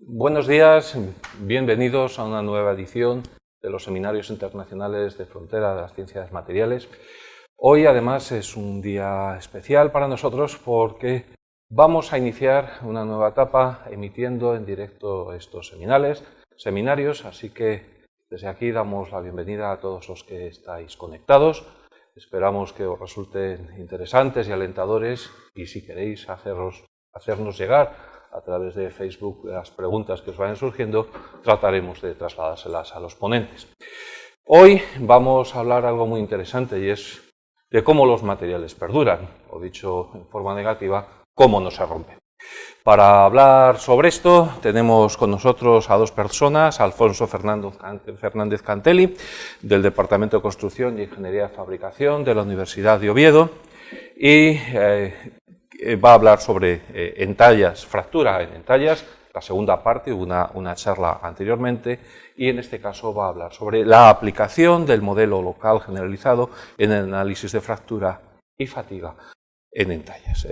Buenos días, bienvenidos a una nueva edición de los Seminarios Internacionales de Frontera de las Ciencias Materiales. Hoy además es un día especial para nosotros porque vamos a iniciar una nueva etapa emitiendo en directo estos seminarios, así que desde aquí damos la bienvenida a todos los que estáis conectados. Esperamos que os resulten interesantes y alentadores y si queréis hacernos llegar a través de Facebook las preguntas que os vayan surgiendo, trataremos de trasladárselas a los ponentes. Hoy vamos a hablar algo muy interesante y es de cómo los materiales perduran, o dicho en forma negativa, cómo no se rompen. Para hablar sobre esto tenemos con nosotros a dos personas, Alfonso Fernández Cantelli, del Departamento de Construcción y Ingeniería de Fabricación de la Universidad de Oviedo, y va a hablar sobre entallas, fractura en entallas, la segunda parte, una charla anteriormente, y en este caso va a hablar sobre la aplicación del modelo local generalizado en el análisis de fractura y fatiga en entallas.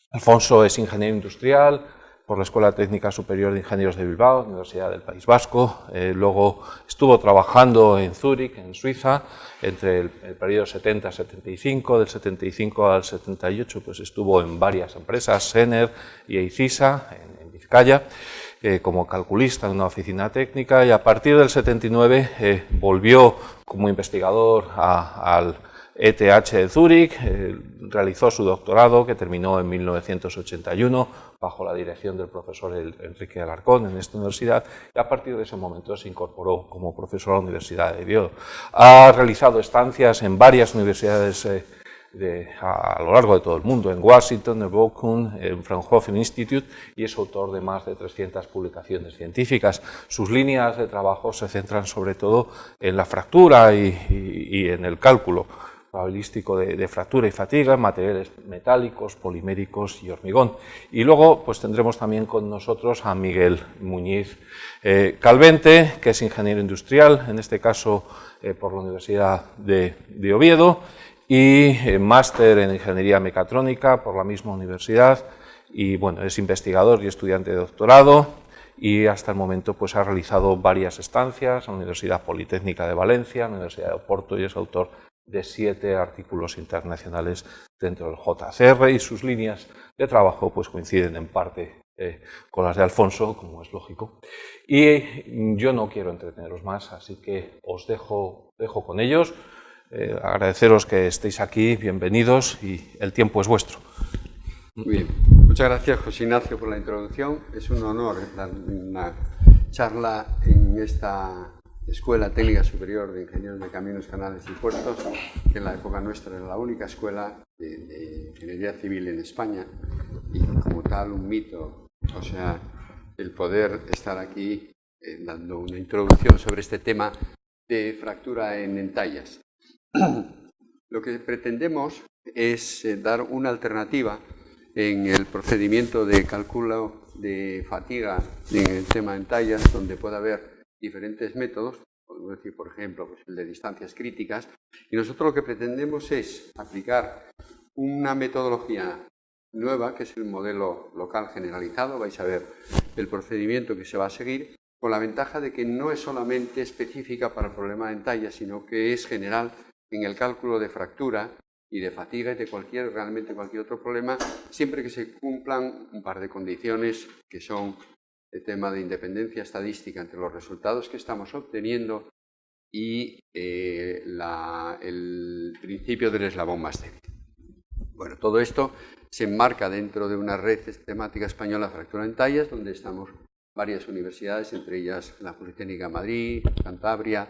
Alfonso es ingeniero industrial por la Escuela Técnica Superior de Ingenieros de Bilbao, Universidad del País Vasco. Luego estuvo trabajando en Zúrich, en Suiza, entre el periodo 70-75, del 75 al 78, pues estuvo en varias empresas, Sener y Eicisa, en Vizcaya, como calculista en una oficina técnica, y a partir del 79 volvió como investigador al ETH de Zúrich, realizó su doctorado que terminó en 1981 bajo la dirección del profesor Enrique Alarcón en esta universidad, y a partir de ese momento se incorporó como profesor a la Universidad de Oviedo. Ha realizado estancias en varias universidades a lo largo de todo el mundo, en Washington, en Bochum, en Fraunhofer Institute, y es autor de más de 300 publicaciones científicas. Sus líneas de trabajo se centran sobre todo en la fractura y en el cálculo probabilístico de fractura y fatiga, materiales metálicos, poliméricos y hormigón. Y luego pues tendremos también con nosotros a Miguel Muñiz Calvente, que es ingeniero industrial, en este caso por la Universidad de Oviedo, y máster en ingeniería mecatrónica por la misma universidad, y bueno, es investigador y estudiante de doctorado, y hasta el momento pues ha realizado varias estancias en la Universidad Politécnica de Valencia, en la Universidad de Oporto, y es autor de 7 artículos internacionales dentro del JCR, y sus líneas de trabajo pues coinciden en parte con las de Alfonso, como es lógico. Y yo no quiero entreteneros más, así que os dejo con ellos. Agradeceros que estéis aquí, bienvenidos, y el tiempo es vuestro. Muy bien. Muchas gracias, José Ignacio, por la introducción. Es un honor dar una charla en esta Escuela Técnica Superior de Ingenieros de Caminos, Canales y Puertos, que en la época nuestra era la única escuela de ingeniería civil en España, y como tal un mito, o sea, el poder estar aquí dando una introducción sobre este tema de fractura en entallas. Lo que pretendemos es dar una alternativa en el procedimiento de cálculo de fatiga en el tema de entallas, donde puede haber diferentes métodos, podemos decir, por ejemplo, pues el de distancias críticas, y nosotros lo que pretendemos es aplicar una metodología nueva, que es el modelo local generalizado. Vais a ver el procedimiento que se va a seguir, con la ventaja de que no es solamente específica para el problema de entallas, sino que es general en el cálculo de fractura y de fatiga y de realmente cualquier otro problema, siempre que se cumplan un par de condiciones que son el tema de independencia estadística entre los resultados que estamos obteniendo y el principio del eslabón más débil. Bueno, todo esto se enmarca dentro de una red sistemática española de fractura en tallas, donde estamos varias universidades, entre ellas la Politécnica de Madrid, Cantabria,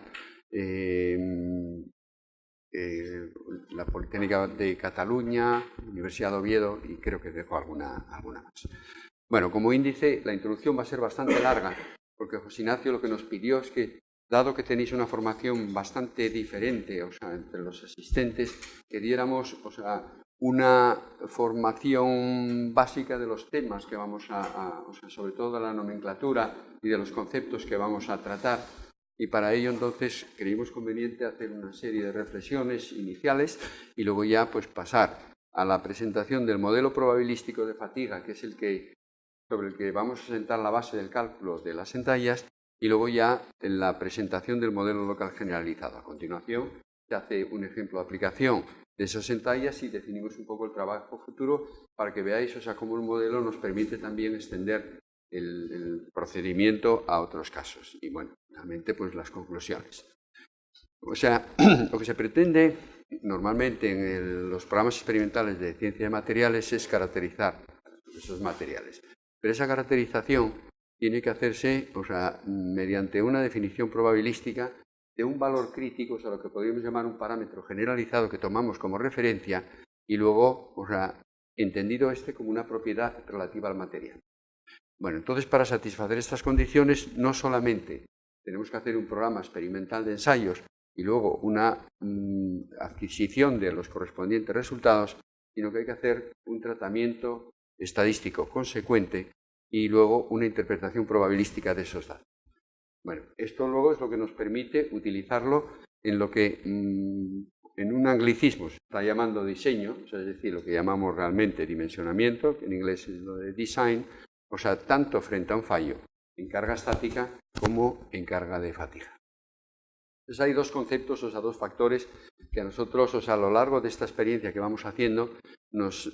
la Politécnica de Cataluña, Universidad de Oviedo, y creo que dejo alguna más. Bueno, como índice, la introducción va a ser bastante larga, porque José Ignacio lo que nos pidió es que, dado que tenéis una formación bastante diferente, o sea, entre los asistentes, que diéramos, o sea, una formación básica de los temas que vamos o sea, sobre todo de la nomenclatura y de los conceptos que vamos a tratar, y para ello entonces creímos conveniente hacer una serie de reflexiones iniciales y luego ya pues pasar a la presentación del modelo probabilístico de fatiga, que es sobre el que vamos a sentar la base del cálculo de las entallas, y luego ya en la presentación del modelo local generalizado. A continuación se hace un ejemplo de aplicación de esas entallas y definimos un poco el trabajo futuro para que veáis, o sea, cómo el modelo nos permite también extender el procedimiento a otros casos. Y bueno, finalmente pues las conclusiones. O sea, lo que se pretende normalmente en los programas experimentales de ciencia de materiales es caracterizar esos materiales. Pero esa caracterización tiene que hacerse, o sea, mediante una definición probabilística de un valor crítico, o sea, lo que podríamos llamar un parámetro generalizado que tomamos como referencia y luego, o sea, entendido como una propiedad relativa al material. Bueno, entonces para satisfacer estas condiciones no solamente tenemos que hacer un programa experimental de ensayos y luego una adquisición de los correspondientes resultados, sino que hay que hacer un tratamiento estadístico consecuente y luego una interpretación probabilística de esos datos. Bueno, esto luego es lo que nos permite utilizarlo en lo que en un anglicismo se está llamando diseño, o sea, es decir, lo que llamamos realmente dimensionamiento, que en inglés es lo de design, o sea, tanto frente a un fallo en carga estática como en carga de fatiga. Entonces hay dos conceptos, o sea, dos factores que a nosotros, o sea, a lo largo de esta experiencia que vamos haciendo, nos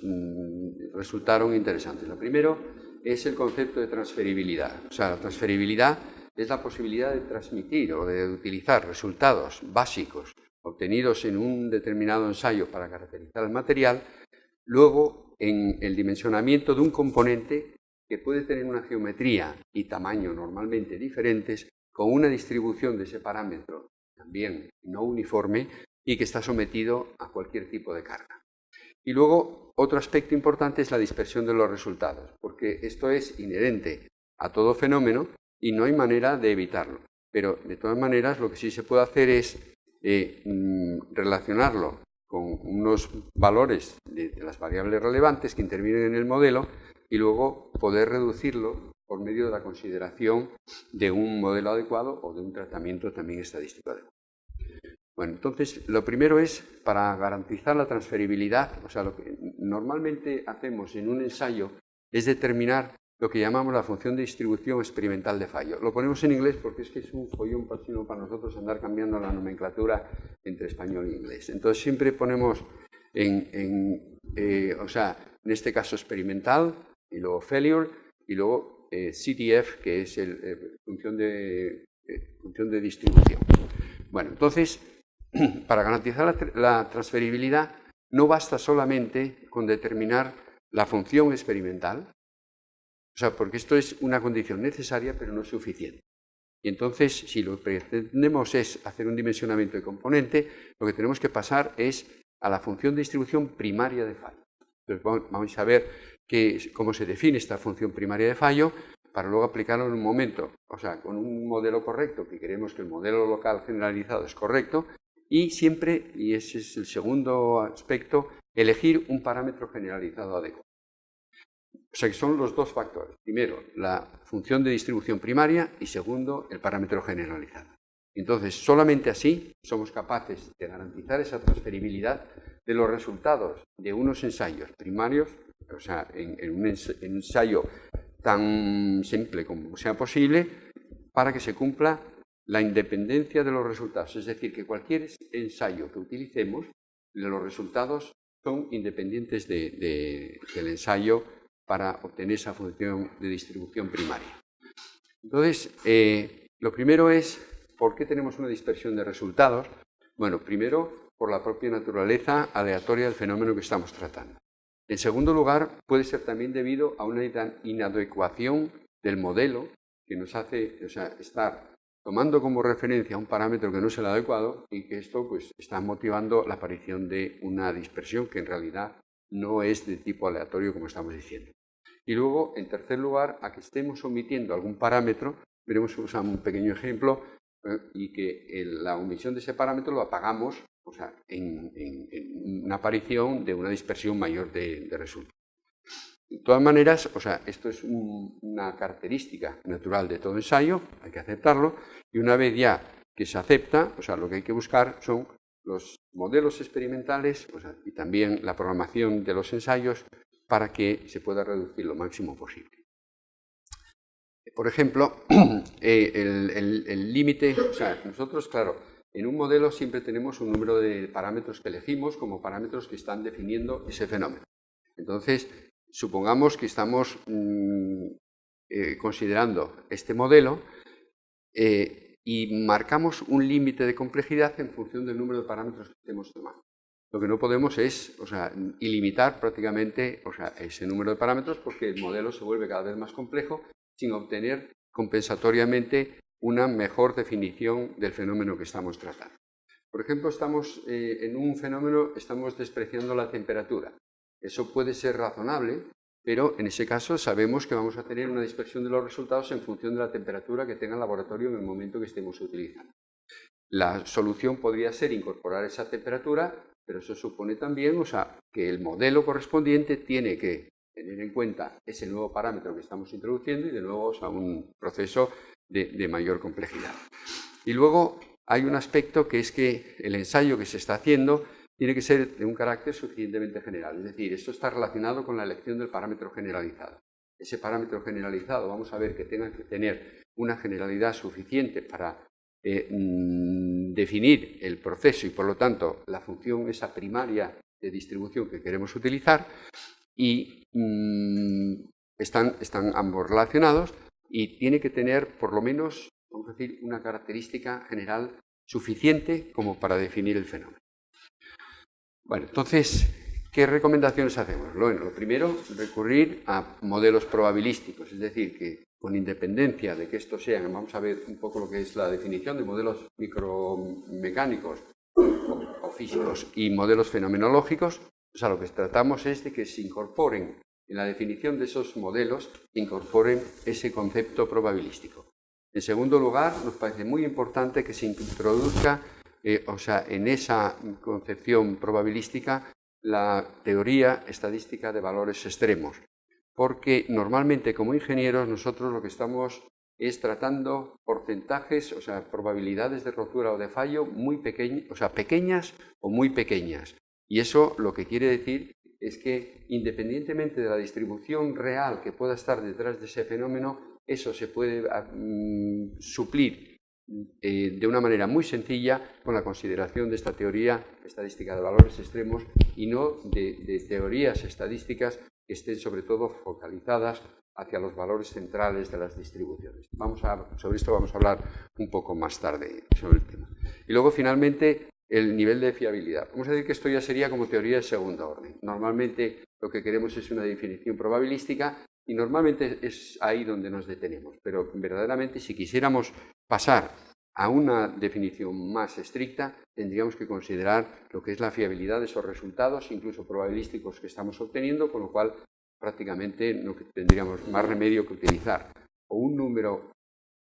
resultaron interesantes. Lo primero es el concepto de transferibilidad. O sea, la transferibilidad es la posibilidad de transmitir o de utilizar resultados básicos obtenidos en un determinado ensayo para caracterizar el material, luego en el dimensionamiento de un componente que puede tener una geometría y tamaño normalmente diferentes, con una distribución de ese parámetro también no uniforme y que está sometido a cualquier tipo de carga. Y luego, otro aspecto importante es la dispersión de los resultados, porque esto es inherente a todo fenómeno y no hay manera de evitarlo. Pero, de todas maneras, lo que sí se puede hacer es relacionarlo con unos valores de las variables relevantes que intervienen en el modelo y luego poder reducirlo por medio de la consideración de un modelo adecuado o de un tratamiento también estadístico adecuado. Bueno, entonces, lo primero es, para garantizar la transferibilidad, o sea, lo que normalmente hacemos en un ensayo es determinar lo que llamamos la función de distribución experimental de fallo. Lo ponemos en inglés porque es que es un follón para nosotros andar cambiando la nomenclatura entre español e inglés. Entonces, siempre ponemos o sea, en este caso experimental, y luego failure, y luego CDF, que es función de distribución. Bueno, entonces, para garantizar la transferibilidad, no basta solamente con determinar la función experimental, o sea, porque esto es una condición necesaria, pero no es suficiente. Y entonces, si lo que pretendemos es hacer un dimensionamiento de componente, lo que tenemos que pasar es a la función de distribución primaria de fallo. Entonces, vamos a ver cómo se define esta función primaria de fallo para luego aplicarlo en un momento, o sea, con un modelo correcto, que queremos que el modelo local generalizado es correcto, y siempre, y ese es el segundo aspecto, elegir un parámetro generalizado adecuado. O sea, que son los dos factores. Primero, la función de distribución primaria y segundo, el parámetro generalizado. Entonces, solamente así somos capaces de garantizar esa transferibilidad de los resultados de unos ensayos primarios, o sea, en un ensayo tan simple como sea posible, para que se cumpla la independencia de los resultados. Es decir, que cualquier ensayo que utilicemos, los resultados son independientes del ensayo para obtener esa función de distribución primaria. Entonces, lo primero es, ¿por qué tenemos una dispersión de resultados? Bueno, primero, por la propia naturaleza aleatoria del fenómeno que estamos tratando. En segundo lugar, puede ser también debido a una inadecuación del modelo que nos hace, o sea, estar tomando como referencia un parámetro que no es el adecuado y que esto pues, está motivando la aparición de una dispersión que en realidad no es de tipo aleatorio como estamos diciendo. Y luego, en tercer lugar, a que estemos omitiendo algún parámetro, veremos un pequeño ejemplo, y que la omisión de ese parámetro lo apagamos, o sea, en una aparición de una dispersión mayor de resultados. De todas maneras, o sea, esto es una característica natural de todo ensayo, hay que aceptarlo, y una vez ya que se acepta, o sea, lo que hay que buscar son los modelos experimentales, o sea, y también la programación de los ensayos para que se pueda reducir lo máximo posible. Por ejemplo, el límite, o sea, nosotros, claro, en un modelo siempre tenemos un número de parámetros que elegimos como parámetros que están definiendo ese fenómeno. Entonces, supongamos que estamos considerando este modelo y marcamos un límite de complejidad en función del número de parámetros que estemos tomando. Lo que no podemos es, o sea, ilimitar prácticamente, o sea, ese número de parámetros porque el modelo se vuelve cada vez más complejo sin obtener compensatoriamente una mejor definición del fenómeno que estamos tratando. Por ejemplo, estamos en un fenómeno, estamos despreciando la temperatura. Eso puede ser razonable, pero en ese caso sabemos que vamos a tener una dispersión de los resultados en función de la temperatura que tenga el laboratorio en el momento que estemos utilizando. La solución podría ser incorporar esa temperatura, pero eso supone también, o sea, que el modelo correspondiente tiene que tener en cuenta ese nuevo parámetro que estamos introduciendo y de nuevo, o sea, un proceso de mayor complejidad. Y luego hay un aspecto que es que el ensayo que se está haciendo tiene que ser de un carácter suficientemente general, es decir, esto está relacionado con la elección del parámetro generalizado. Ese parámetro generalizado vamos a ver que tenga que tener una generalidad suficiente para definir el proceso y, por lo tanto, la función esa primaria de distribución que queremos utilizar y están ambos relacionados y tiene que tener, por lo menos, vamos a decir, una característica general suficiente como para definir el fenómeno. Bueno, entonces, ¿qué recomendaciones hacemos? Bueno, lo primero, recurrir a modelos probabilísticos, es decir, que con independencia de que estos sean, vamos a ver un poco lo que es la definición de modelos micromecánicos o físicos y modelos fenomenológicos, o sea, lo que tratamos es de que se incorporen en la definición de esos modelos, incorporen ese concepto probabilístico. En segundo lugar, nos parece muy importante que se introduzca o sea, en esa concepción probabilística la teoría estadística de valores extremos, porque normalmente como ingenieros nosotros lo que estamos es tratando porcentajes, o sea, probabilidades de rotura o de fallo muy pequeñas, o sea, pequeñas o muy pequeñas. Y eso lo que quiere decir es que independientemente de la distribución real que pueda estar detrás de ese fenómeno, eso se puede suplir de una manera muy sencilla con la consideración de esta teoría estadística de valores extremos y no de teorías estadísticas que estén sobre todo focalizadas hacia los valores centrales de las distribuciones. Sobre esto vamos a hablar un poco más tarde sobre el tema. Y luego finalmente el nivel de fiabilidad. Vamos a decir que esto ya sería como teoría de segunda orden. Normalmente lo que queremos es una definición probabilística y normalmente es ahí donde nos detenemos, pero verdaderamente si quisiéramos pasar a una definición más estricta, tendríamos que considerar lo que es la fiabilidad de esos resultados, incluso probabilísticos que estamos obteniendo, con lo cual prácticamente no tendríamos más remedio que utilizar o un número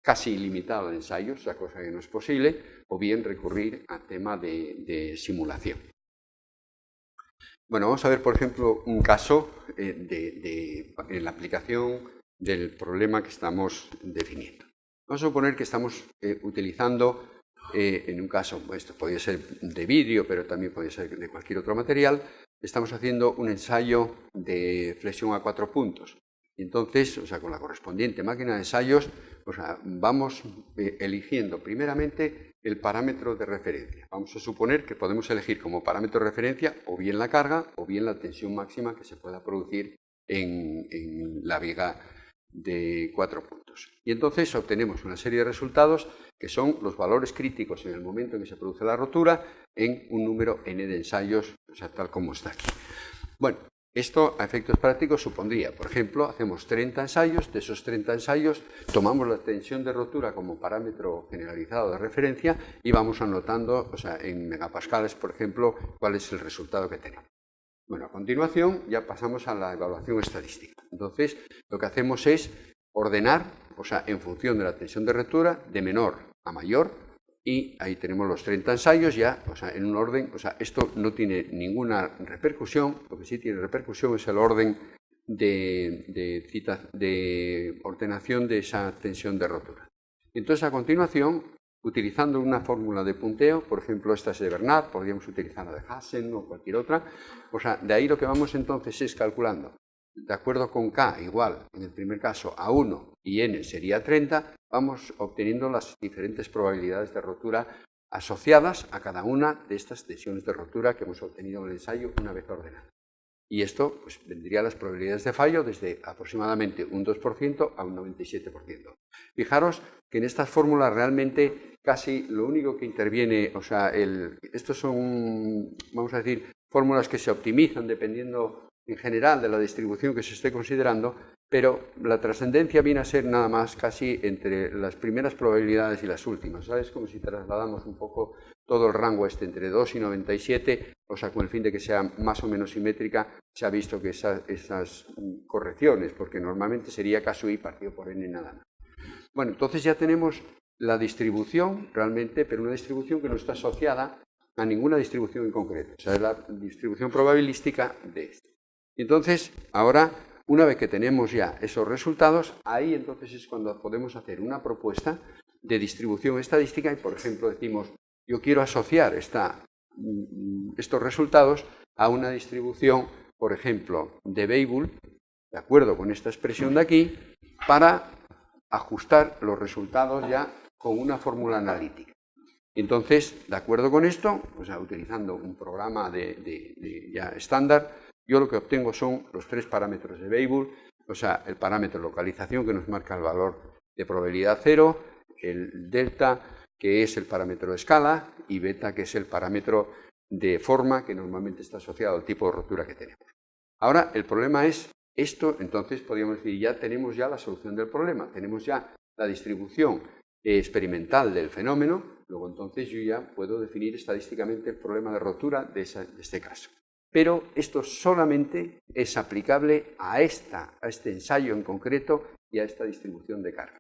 casi ilimitado de ensayos, esa cosa que no es posible, o bien recurrir al tema de simulación. Bueno, vamos a ver, por ejemplo, un caso en la aplicación del problema que estamos definiendo. Vamos a suponer que estamos utilizando, en un caso, esto podría ser de vidrio, pero también podría ser de cualquier otro material, estamos haciendo un ensayo de flexión a 4 puntos. Y entonces, o sea, con la correspondiente máquina de ensayos, o sea, vamos eligiendo primeramente el parámetro de referencia. Vamos a suponer que podemos elegir como parámetro de referencia o bien la carga o bien la tensión máxima que se pueda producir en la viga de 4 puntos. Y entonces obtenemos una serie de resultados que son los valores críticos en el momento en que se produce la rotura en un número n de ensayos, o sea, tal como está aquí. Bueno, esto a efectos prácticos supondría, por ejemplo, hacemos 30 ensayos, de esos 30 ensayos tomamos la tensión de rotura como parámetro generalizado de referencia y vamos anotando, o sea, en megapascales, por ejemplo, cuál es el resultado que tenemos. Bueno, a continuación ya pasamos a la evaluación estadística. Entonces, lo que hacemos es ordenar, o sea, en función de la tensión de rotura, de menor a mayor, y ahí tenemos los 30 ensayos ya, o sea, en un orden, o sea, esto no tiene ninguna repercusión, lo que sí tiene repercusión es el orden de ordenación de esa tensión de rotura. Entonces, a continuación, utilizando una fórmula de punteo, por ejemplo, esta es de Bernard, podríamos utilizar la de Hassen o cualquier otra, o sea, de ahí lo que vamos entonces es calculando, de acuerdo con K igual, en el primer caso, a 1 y N sería 30, vamos obteniendo las diferentes probabilidades de rotura asociadas a cada una de estas tensiones de rotura que hemos obtenido en el ensayo una vez ordenado. Y esto pues, vendría a las probabilidades de fallo desde aproximadamente un 2% a un 97%. Fijaros que en estas fórmulas realmente casi lo único que interviene, o sea, estos son, vamos a decir, fórmulas que se optimizan dependiendo en general de la distribución que se esté considerando, pero la trascendencia viene a ser nada más casi entre las primeras probabilidades y las últimas, ¿sabes? Como si trasladamos un poco todo el rango entre 2 y 97, o sea, con el fin de que sea más o menos simétrica, se ha visto que esas correcciones, porque normalmente sería caso I partido por N nada más. Bueno, entonces ya tenemos la distribución realmente, pero una distribución que no está asociada a ninguna distribución en concreto, o sea, es la distribución probabilística de este. Entonces, ahora, una vez que tenemos ya esos resultados, ahí entonces es cuando podemos hacer una propuesta de distribución estadística y, por ejemplo, decimos, yo quiero asociar estos resultados a una distribución, por ejemplo, de Weibull, de acuerdo con esta expresión de aquí, para ajustar los resultados ya con una fórmula analítica. Entonces, de acuerdo con esto, o sea, utilizando un programa ya estándar, yo lo que obtengo son los 3 parámetros de Weibull, o sea, el parámetro localización que nos marca el valor de probabilidad 0, el delta, que es el parámetro de escala, y beta, que es el parámetro de forma que normalmente está asociado al tipo de rotura que tenemos. Ahora, el problema es esto, entonces podríamos decir, ya tenemos ya la solución del problema, tenemos ya la distribución experimental del fenómeno, luego entonces yo ya puedo definir estadísticamente el problema de rotura de este caso. Pero esto solamente es aplicable a este ensayo en concreto y a esta distribución de carga.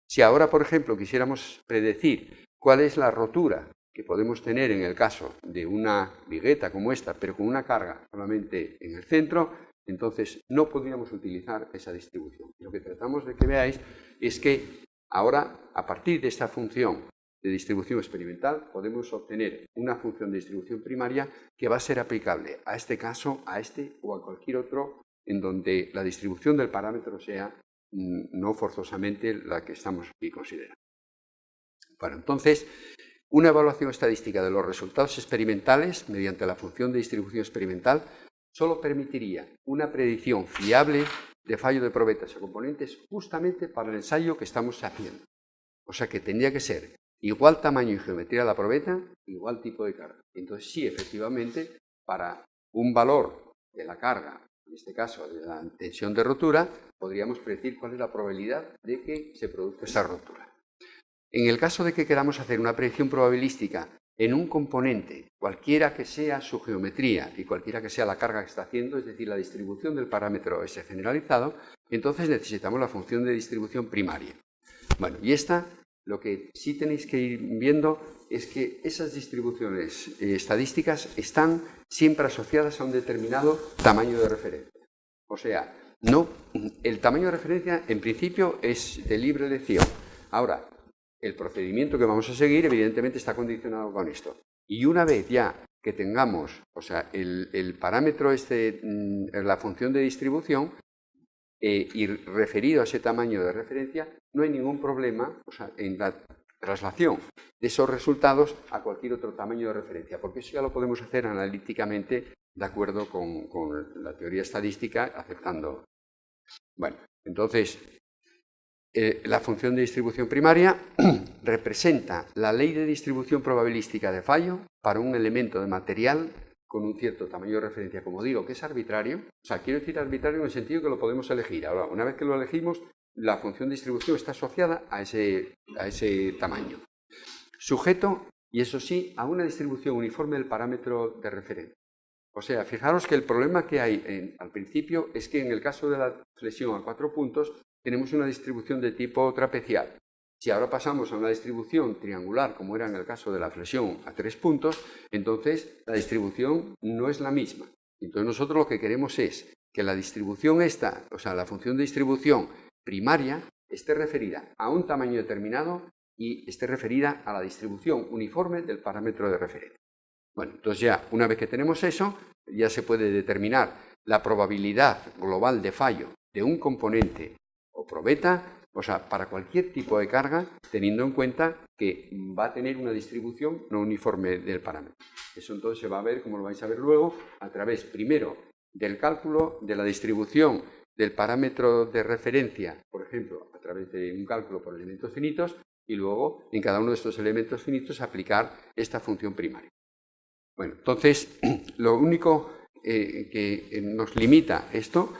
Si ahora, por ejemplo, quisiéramos predecir cuál es la rotura que podemos tener en el caso de una vigueta como esta, pero con una carga solamente en el centro, entonces no podríamos utilizar esa distribución. Lo que tratamos de que veáis es que ahora, a partir de esta función de distribución experimental, podemos obtener una función de distribución primaria que va a ser aplicable a este caso, a este o a cualquier otro en donde la distribución del parámetro sea no forzosamente la que estamos aquí considerando. Bueno, entonces, una evaluación estadística de los resultados experimentales mediante la función de distribución experimental solo permitiría una predicción fiable de fallo de probetas o componentes justamente para el ensayo que estamos haciendo. O sea que tendría que ser igual tamaño y geometría de la probeta, igual tipo de carga. Entonces sí, efectivamente, para un valor de la carga, en este caso de la tensión de rotura, podríamos predecir cuál es la probabilidad de que se produzca esa rotura. En el caso de que queramos hacer una predicción probabilística en un componente, cualquiera que sea su geometría y cualquiera que sea la carga que está haciendo, es decir, la distribución del parámetro S generalizado, entonces necesitamos la función de distribución primaria. Bueno, y esta, lo que sí tenéis que ir viendo es que esas distribuciones estadísticas están siempre asociadas a un determinado tamaño de referencia. O sea, no, el tamaño de referencia en principio es de libre elección. Ahora, el procedimiento que vamos a seguir evidentemente está condicionado con esto. Y una vez ya que tengamos, o sea, el parámetro la función de distribución y referido a ese tamaño de referencia, no hay ningún problema, o sea, en la traslación de esos resultados a cualquier otro tamaño de referencia, porque eso ya lo podemos hacer analíticamente de acuerdo con la teoría estadística, aceptando. Bueno, entonces, la función de distribución primaria representa la ley de distribución probabilística de fallo para un elemento de material con un cierto tamaño de referencia, como digo, que es arbitrario. O sea, quiero decir arbitrario en el sentido que lo podemos elegir. Ahora, una vez que lo elegimos, la función de distribución está asociada a ese tamaño. Sujeto, y eso sí, a una distribución uniforme del parámetro de referencia. O sea, fijaros que el problema que hay al principio es que en el caso de la flexión a 4 puntos tenemos una distribución de tipo trapecial. Si ahora pasamos a una distribución triangular, como era en el caso de la flexión a 3 puntos, entonces la distribución no es la misma. Entonces nosotros lo que queremos es que la distribución esta, o sea, la función de distribución primaria, esté referida a un tamaño determinado y esté referida a la distribución uniforme del parámetro de referencia. Bueno, entonces ya, una vez que tenemos eso, ya se puede determinar la probabilidad global de fallo de un componente o probeta, o sea, para cualquier tipo de carga, teniendo en cuenta que va a tener una distribución no uniforme del parámetro. Eso entonces se va a ver, como lo vais a ver luego, a través, primero, del cálculo de la distribución del parámetro de referencia, por ejemplo, a través de un cálculo por elementos finitos, y luego, en cada uno de estos elementos finitos, aplicar esta función primaria. Bueno, entonces, lo único que nos limita esto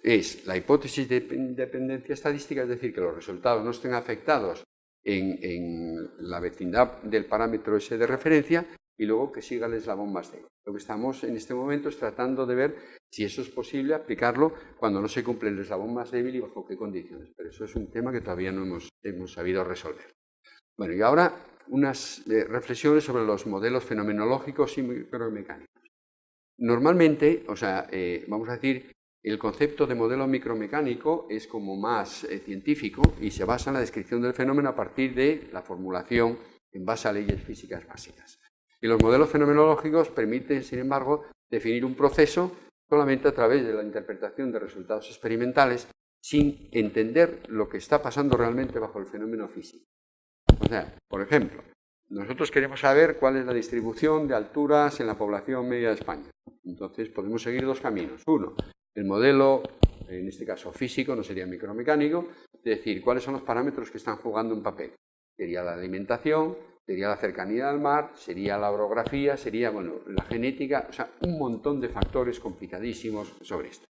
es la hipótesis de dependencia estadística, es decir, que los resultados no estén afectados en la vecindad del parámetro ese de referencia y luego que siga el eslabón más débil. Lo que estamos en este momento es tratando de ver si eso es posible aplicarlo cuando no se cumple el eslabón más débil y bajo qué condiciones. Pero eso es un tema que todavía no hemos sabido resolver. Bueno, y ahora unas reflexiones sobre los modelos fenomenológicos y micromecánicos. Normalmente, o sea, vamos a decir, el concepto de modelo micromecánico es como más científico y se basa en la descripción del fenómeno a partir de la formulación en base a leyes físicas básicas. Y los modelos fenomenológicos permiten, sin embargo, definir un proceso solamente a través de la interpretación de resultados experimentales sin entender lo que está pasando realmente bajo el fenómeno físico. O sea, por ejemplo, nosotros queremos saber cuál es la distribución de alturas en la población media de España. Entonces podemos seguir dos caminos. Uno, el modelo, en este caso físico, no sería micromecánico, es decir, cuáles son los parámetros que están jugando un papel. Sería la alimentación, sería la cercanía al mar, sería la orografía, sería, bueno, la genética, o sea, un montón de factores complicadísimos sobre esto.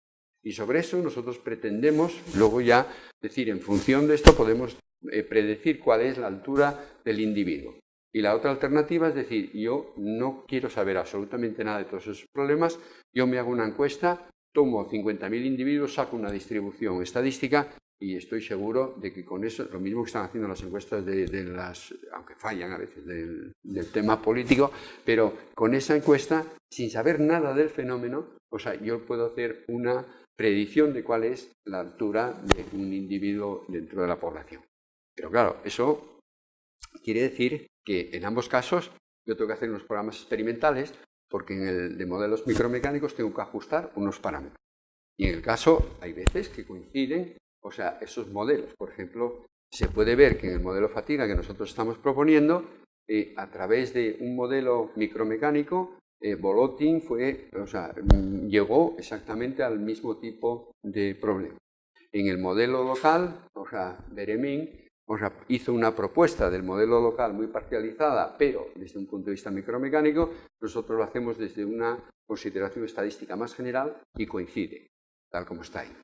Y sobre eso nosotros pretendemos, luego ya, decir, en función de esto podemos predecir cuál es la altura del individuo. Y la otra alternativa es decir, yo no quiero saber absolutamente nada de todos esos problemas, yo me hago una encuesta, tomo 50.000 individuos, saco una distribución estadística y estoy seguro de que con eso, lo mismo que están haciendo las encuestas aunque fallan a veces, del tema político, pero con esa encuesta, sin saber nada del fenómeno, o sea, yo puedo hacer una predicción de cuál es la altura de un individuo dentro de la población. Pero claro, eso quiere decir que en ambos casos yo tengo que hacer unos programas experimentales porque en el de modelos micromecánicos tengo que ajustar unos parámetros. Y en el caso hay veces que coinciden, o sea, esos modelos. Por ejemplo, se puede ver que en el modelo fatiga que nosotros estamos proponiendo, a través de un modelo micromecánico, Volotin llegó exactamente al mismo tipo de problema. En el modelo local, o sea, Beremin, hizo una propuesta del modelo local muy parcializada, pero desde un punto de vista micromecánico, nosotros lo hacemos desde una consideración estadística más general y coincide, tal como está ahí.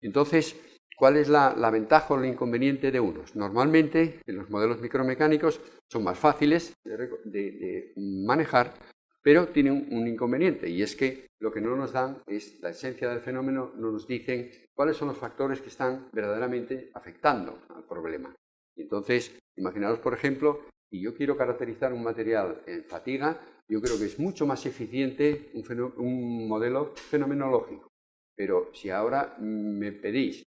Entonces, ¿cuál es la ventaja o el inconveniente de unos? Normalmente, en los modelos micromecánicos son más fáciles de manejar, pero tienen un inconveniente, y es que lo que no nos dan es la esencia del fenómeno, no nos dicen cuáles son los factores que están verdaderamente afectando al problema. Entonces, imaginaos, por ejemplo, si yo quiero caracterizar un material en fatiga, yo creo que es mucho más eficiente un modelo fenomenológico. Pero si ahora me pedís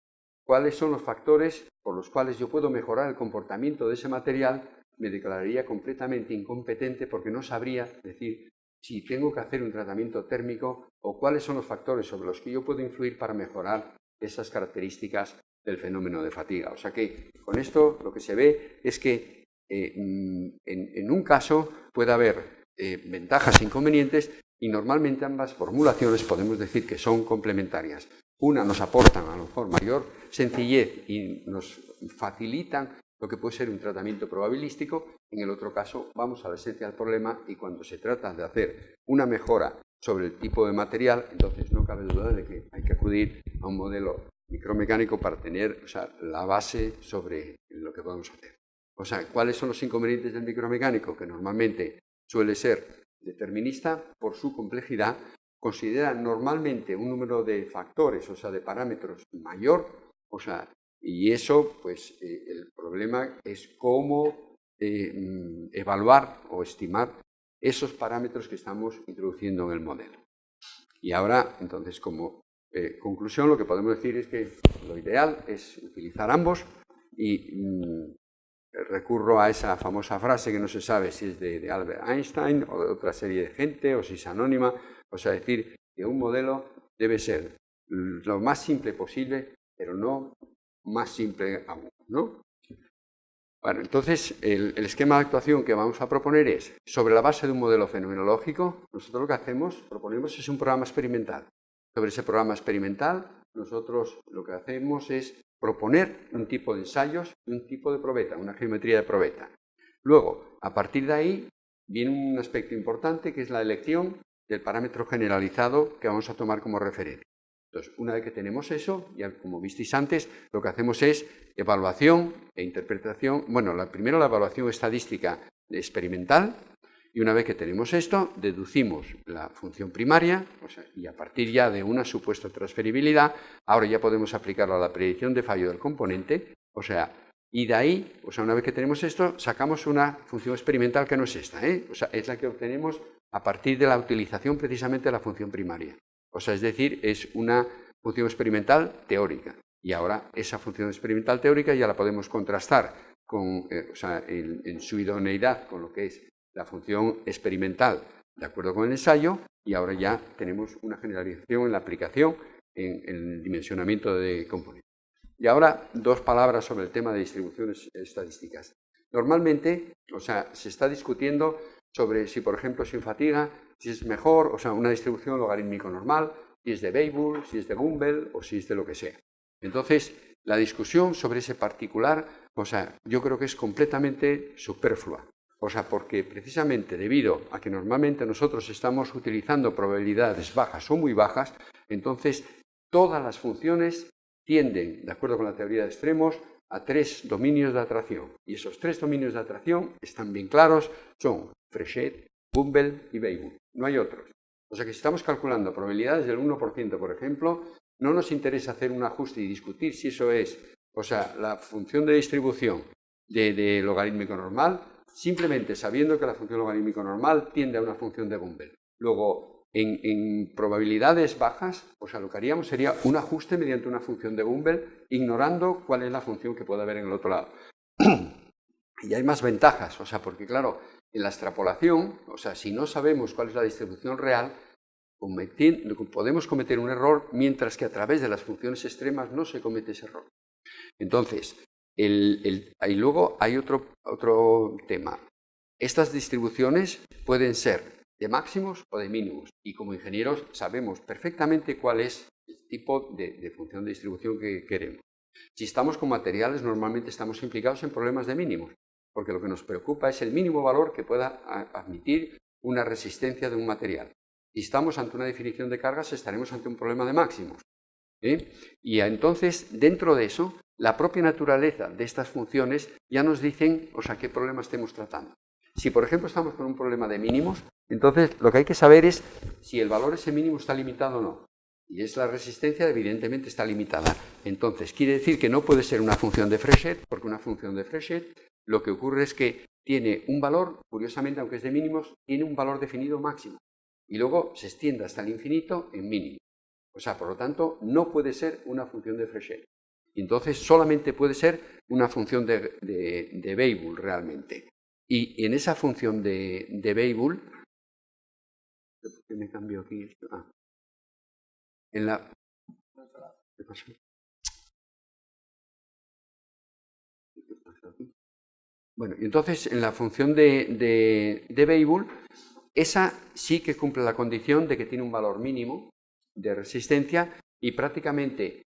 cuáles son los factores por los cuales yo puedo mejorar el comportamiento de ese material, me declararía completamente incompetente porque no sabría decir si tengo que hacer un tratamiento térmico o cuáles son los factores sobre los que yo puedo influir para mejorar esas características del fenómeno de fatiga. O sea que con esto lo que se ve es que en un caso puede haber ventajas e inconvenientes y normalmente ambas formulaciones podemos decir que son complementarias. Una nos aportan a lo mejor mayor sencillez y nos facilitan lo que puede ser un tratamiento probabilístico. En el otro caso vamos a la esencia del problema y cuando se trata de hacer una mejora sobre el tipo de material, entonces no cabe duda de que hay que acudir a un modelo micromecánico para tener, o sea, la base sobre lo que podemos hacer. O sea, ¿cuáles son los inconvenientes del micromecánico? Que normalmente suele ser determinista por su complejidad, considera normalmente un número de factores, o sea, de parámetros mayor, o sea, y eso, pues, el problema es cómo evaluar o estimar esos parámetros que estamos introduciendo en el modelo. Y ahora, entonces, como conclusión, lo que podemos decir es que lo ideal es utilizar ambos y recurro a esa famosa frase que no se sabe si es de Albert Einstein o de otra serie de gente o si es anónima, o sea, decir que un modelo debe ser lo más simple posible, pero no más simple aún, ¿no? Bueno, entonces el esquema de actuación que vamos a proponer es, sobre la base de un modelo fenomenológico, nosotros lo que proponemos es un programa experimental. Sobre ese programa experimental, nosotros lo que hacemos es proponer un tipo de ensayos y un tipo de probeta, una geometría de probeta. Luego, a partir de ahí, viene un aspecto importante que es la elección del parámetro generalizado que vamos a tomar como referencia. Entonces, una vez que tenemos eso, ya como visteis antes, lo que hacemos es evaluación e interpretación. Bueno, primero la evaluación estadística experimental, y una vez que tenemos esto, deducimos la función primaria, o sea, y a partir ya de una supuesta transferibilidad, ahora ya podemos aplicarlo a la predicción de fallo del componente, o sea, y de ahí, o sea, una vez que tenemos esto, sacamos una función experimental que no es esta, o sea, es la que obtenemos a partir de la utilización precisamente de la función primaria. O sea, es decir, es una función experimental teórica. Y ahora esa función experimental teórica ya la podemos contrastar con, o sea, en su idoneidad con lo que es la función experimental de acuerdo con el ensayo, y ahora ya tenemos una generalización en la aplicación en el dimensionamiento de componentes. Y ahora dos palabras sobre el tema de distribuciones estadísticas. Normalmente, o sea, se está discutiendo sobre si, por ejemplo, sin fatiga, si es mejor, o sea, una distribución logarítmico normal, si es de Weibull, si es de Gumbel o si es de lo que sea. Entonces, la discusión sobre ese particular, o sea, yo creo que es completamente superflua. O sea, porque precisamente debido a que normalmente nosotros estamos utilizando probabilidades bajas o muy bajas, entonces todas las funciones tienden, de acuerdo con la teoría de extremos, a 3 dominios de atracción. Y esos 3 dominios de atracción están bien claros, son Fréchet, Gumbel y Weibull. No hay otros. O sea que si estamos calculando probabilidades del 1%, por ejemplo, no nos interesa hacer un ajuste y discutir si eso es, o sea, la función de distribución de logarítmico normal, simplemente sabiendo que la función logarítmico normal tiende a una función de Gumbel. Luego, en probabilidades bajas, o sea, lo que haríamos sería un ajuste mediante una función de Gumbel, ignorando cuál es la función que puede haber en el otro lado. Y hay más ventajas, o sea, porque claro, en la extrapolación, o sea, si no sabemos cuál es la distribución real, podemos cometer un error, mientras que a través de las funciones extremas no se comete ese error. Entonces, y luego hay otro tema. Estas distribuciones pueden ser de máximos o de mínimos, y como ingenieros sabemos perfectamente cuál es el tipo de función de distribución que queremos. Si estamos con materiales, normalmente estamos implicados en problemas de mínimos, porque lo que nos preocupa es el mínimo valor que pueda admitir una resistencia de un material. Si estamos ante una definición de cargas, estaremos ante un problema de máximos. Y entonces, dentro de eso, la propia naturaleza de estas funciones ya nos dicen, o sea, qué problema estemos tratando. Si, por ejemplo, estamos con un problema de mínimos, entonces lo que hay que saber es si el valor ese mínimo está limitado o no. Y es la resistencia, evidentemente, está limitada. Entonces, quiere decir que no puede ser una función de Fréchet, porque una función de Fréchet lo que ocurre es que tiene un valor, curiosamente, aunque es de mínimos, tiene un valor definido máximo. Y luego se extiende hasta el infinito en mínimo. O sea, por lo tanto, no puede ser una función de Fréchet. Entonces, solamente puede ser una función de Weibull realmente. Y en esa función de Weibull, ¿qué me cambio aquí? En la... ¿Qué pasó? ¿Qué pasó aquí? Bueno, y entonces en la función de Weibull, esa sí que cumple la condición de que tiene un valor mínimo de resistencia y prácticamente,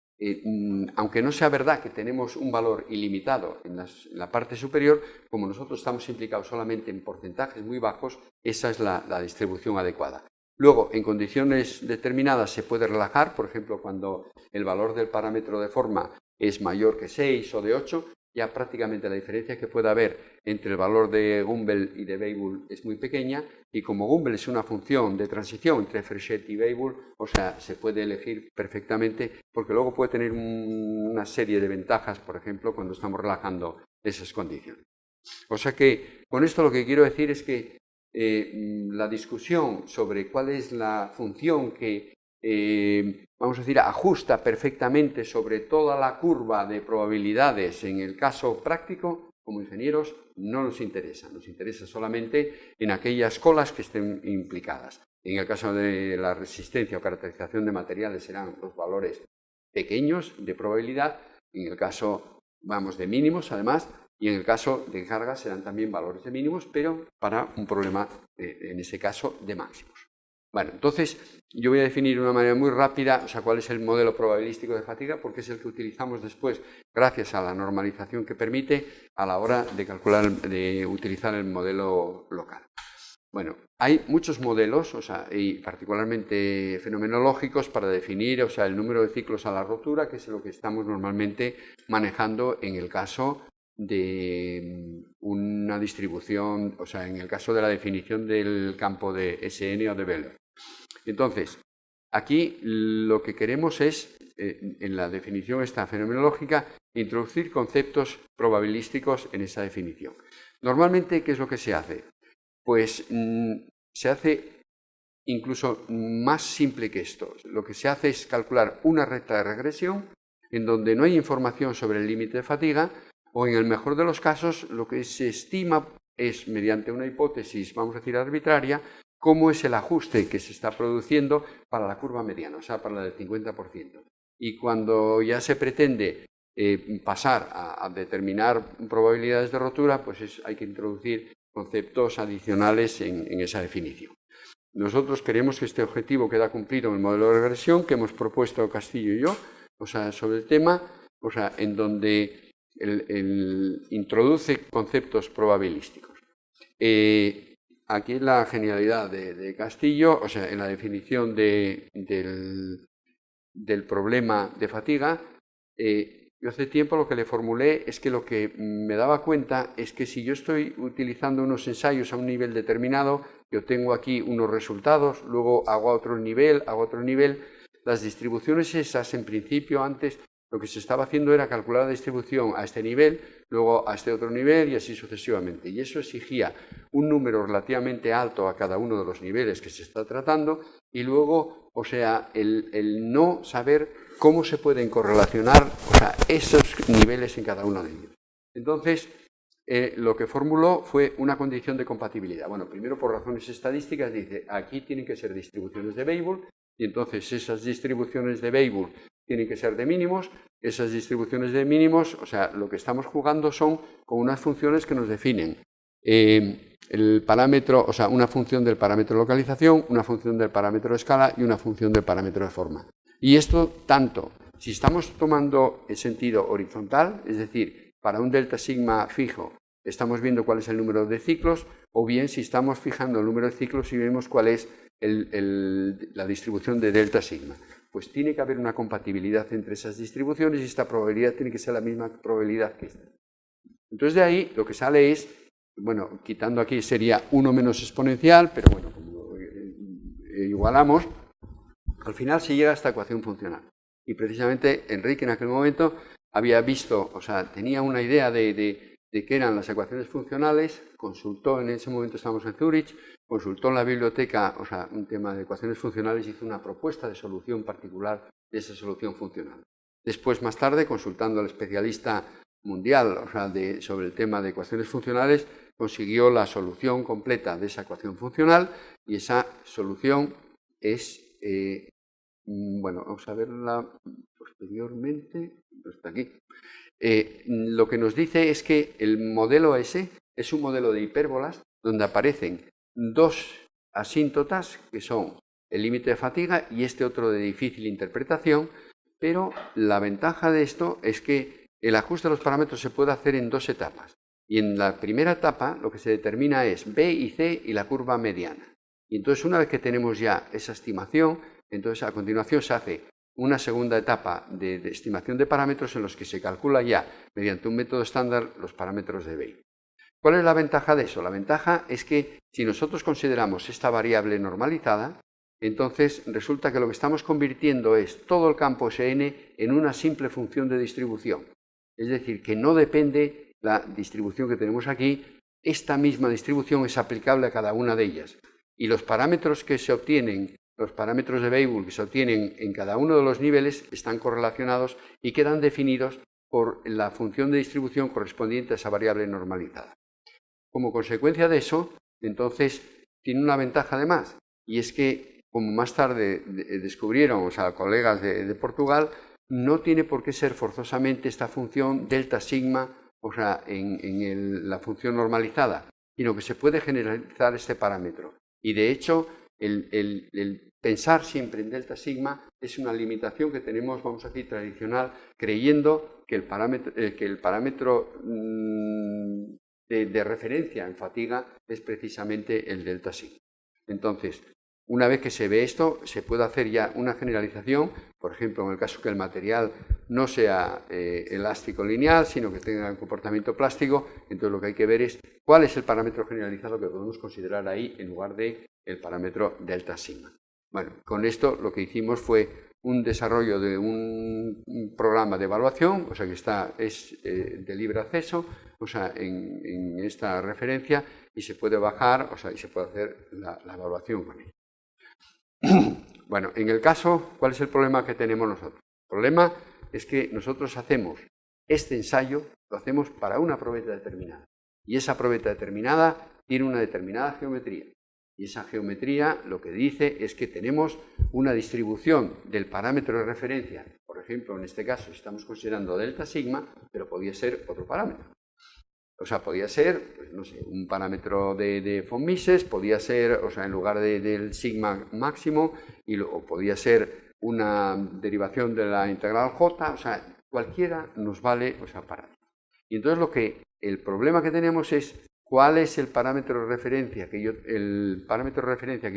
aunque no sea verdad que tenemos un valor ilimitado en la parte superior, como nosotros estamos implicados solamente en porcentajes muy bajos, esa es la distribución adecuada. Luego, en condiciones determinadas se puede relajar, por ejemplo, cuando el valor del parámetro de forma es mayor que 6 o de 8, ya prácticamente la diferencia que pueda haber entre el valor de Gumbel y de Weibull es muy pequeña, y como Gumbel es una función de transición entre Fréchet y Weibull, o sea, se puede elegir perfectamente, porque luego puede tener una serie de ventajas, por ejemplo, cuando estamos relajando esas condiciones. O sea que, con esto lo que quiero decir es que la discusión sobre cuál es la función que vamos a decir, ajusta perfectamente sobre toda la curva de probabilidades en el caso práctico, como ingenieros no nos interesa solamente en aquellas colas que estén implicadas. En el caso de la resistencia o caracterización de materiales serán los valores pequeños de probabilidad, en el caso, vamos, de mínimos además, y en el caso de cargas serán también valores de mínimos, pero para un problema, en ese caso, de máximos. Bueno, entonces yo voy a definir de una manera muy rápida, o sea, cuál es el modelo probabilístico de fatiga, porque es el que utilizamos después, gracias a la normalización que permite a la hora de calcular, de utilizar el modelo local. Bueno, hay muchos modelos, o sea, y particularmente fenomenológicos para definir, o sea, el número de ciclos a la rotura, que es lo que estamos normalmente manejando en el caso de una distribución, o sea, en el caso de la definición del campo de SN o de Wheeler. Entonces, aquí lo que queremos es, en la definición esta fenomenológica, introducir conceptos probabilísticos en esa definición. Normalmente, ¿qué es lo que se hace? Pues se hace incluso más simple que esto. Lo que se hace es calcular una recta de regresión en donde no hay información sobre el límite de fatiga, o en el mejor de los casos lo que se estima es, mediante una hipótesis, vamos a decir arbitraria, cómo es el ajuste que se está produciendo para la curva mediana, o sea, para la del 50%. Y cuando ya se pretende pasar a determinar probabilidades de rotura, pues hay que introducir conceptos adicionales en esa definición. Nosotros creemos que este objetivo queda cumplido en el modelo de regresión que hemos propuesto Castillo y yo, o sea, sobre el tema, o sea, en donde introduce conceptos probabilísticos. Aquí la genialidad de Castillo, o sea, en la definición del problema de fatiga, yo hace tiempo lo que le formulé es que lo que me daba cuenta es que si yo estoy utilizando unos ensayos a un nivel determinado, yo tengo aquí unos resultados, luego hago otro nivel, las distribuciones esas, en principio, antes, lo que se estaba haciendo era calcular la distribución a este nivel, luego a este otro nivel y así sucesivamente. Y eso exigía un número relativamente alto a cada uno de los niveles que se está tratando y luego, o sea, el no saber cómo se pueden correlacionar, o sea, esos niveles en cada uno de ellos. Entonces, lo que formuló fue una condición de compatibilidad. Bueno, primero por razones estadísticas dice, aquí tienen que ser distribuciones de Weibull y entonces esas distribuciones de Weibull tienen que ser de mínimos, esas distribuciones de mínimos, o sea, lo que estamos jugando son con unas funciones que nos definen el parámetro, o sea, una función del parámetro de localización, una función del parámetro de escala y una función del parámetro de forma. Y esto tanto, si estamos tomando el sentido horizontal, es decir, para un delta sigma fijo, estamos viendo cuál es el número de ciclos, o bien si estamos fijando el número de ciclos y vemos cuál es la distribución de delta sigma. Pues tiene que haber una compatibilidad entre esas distribuciones y esta probabilidad tiene que ser la misma probabilidad que esta. Entonces de ahí lo que sale es, bueno, quitando aquí sería 1 menos exponencial, pero bueno, como igualamos, al final se llega a esta ecuación funcional. Y precisamente Enrique en aquel momento había visto, o sea, tenía una idea de qué eran las ecuaciones funcionales, consultó, en ese momento estábamos en Zúrich, consultó en la biblioteca, o sea, un tema de ecuaciones funcionales, hizo una propuesta de solución particular de esa solución funcional. Después, más tarde, consultando al especialista mundial, o sea, sobre el tema de ecuaciones funcionales, consiguió la solución completa de esa ecuación funcional y esa solución es, bueno, vamos a verla posteriormente, está aquí. Lo que nos dice es que el modelo S es un modelo de hipérbolas donde aparecen dos asíntotas que son el límite de fatiga y este otro de difícil interpretación, pero la ventaja de esto es que el ajuste de los parámetros se puede hacer en dos etapas. Y en la primera etapa lo que se determina es B y C y la curva mediana. Y entonces una vez que tenemos ya esa estimación, entonces a continuación se hace una segunda etapa de estimación de parámetros en los que se calcula ya mediante un método estándar los parámetros de Weibull. ¿Cuál es la ventaja de eso? La ventaja es que si nosotros consideramos esta variable normalizada, entonces resulta que lo que estamos convirtiendo es todo el campo Sn en una simple función de distribución. Es decir, que no depende la distribución que tenemos aquí, esta misma distribución es aplicable a cada una de ellas. Y los parámetros que se obtienen los parámetros de Weibull que se obtienen en cada uno de los niveles están correlacionados y quedan definidos por la función de distribución correspondiente a esa variable normalizada. Como consecuencia de eso, entonces, tiene una ventaja además, y es que, como más tarde descubrieron, colegas de Portugal, no tiene por qué ser forzosamente esta función delta sigma, en la función normalizada, sino que se puede generalizar este parámetro. Y de hecho, el pensar siempre en delta sigma es una limitación que tenemos, vamos a decir, tradicional, creyendo que el parámetro de referencia en fatiga es precisamente el delta sigma. Entonces, una vez que se ve esto, se puede hacer ya una generalización, por ejemplo, en el caso que el material no sea elástico lineal, sino que tenga un comportamiento plástico, entonces lo que hay que ver es cuál es el parámetro generalizado que podemos considerar ahí en lugar de el parámetro delta sigma. Bueno, con esto lo que hicimos fue un desarrollo de un programa de evaluación, que es de libre acceso, en esta referencia, y se puede bajar, y se puede hacer la evaluación con él. Bueno, en el caso, ¿cuál es el problema que tenemos nosotros? El problema es que nosotros hacemos este ensayo, lo hacemos para una probeta determinada. Y esa probeta determinada tiene una determinada geometría. Y esa geometría lo que dice es que tenemos una distribución del parámetro de referencia. Por ejemplo, en este caso estamos considerando delta sigma, pero podría ser otro parámetro. Podía ser, pues, no sé, un parámetro de von Mises, podía ser, en lugar del sigma máximo, o podía ser una derivación de la integral J, cualquiera nos vale, para. Y entonces el problema que tenemos es cuál es el parámetro de referencia que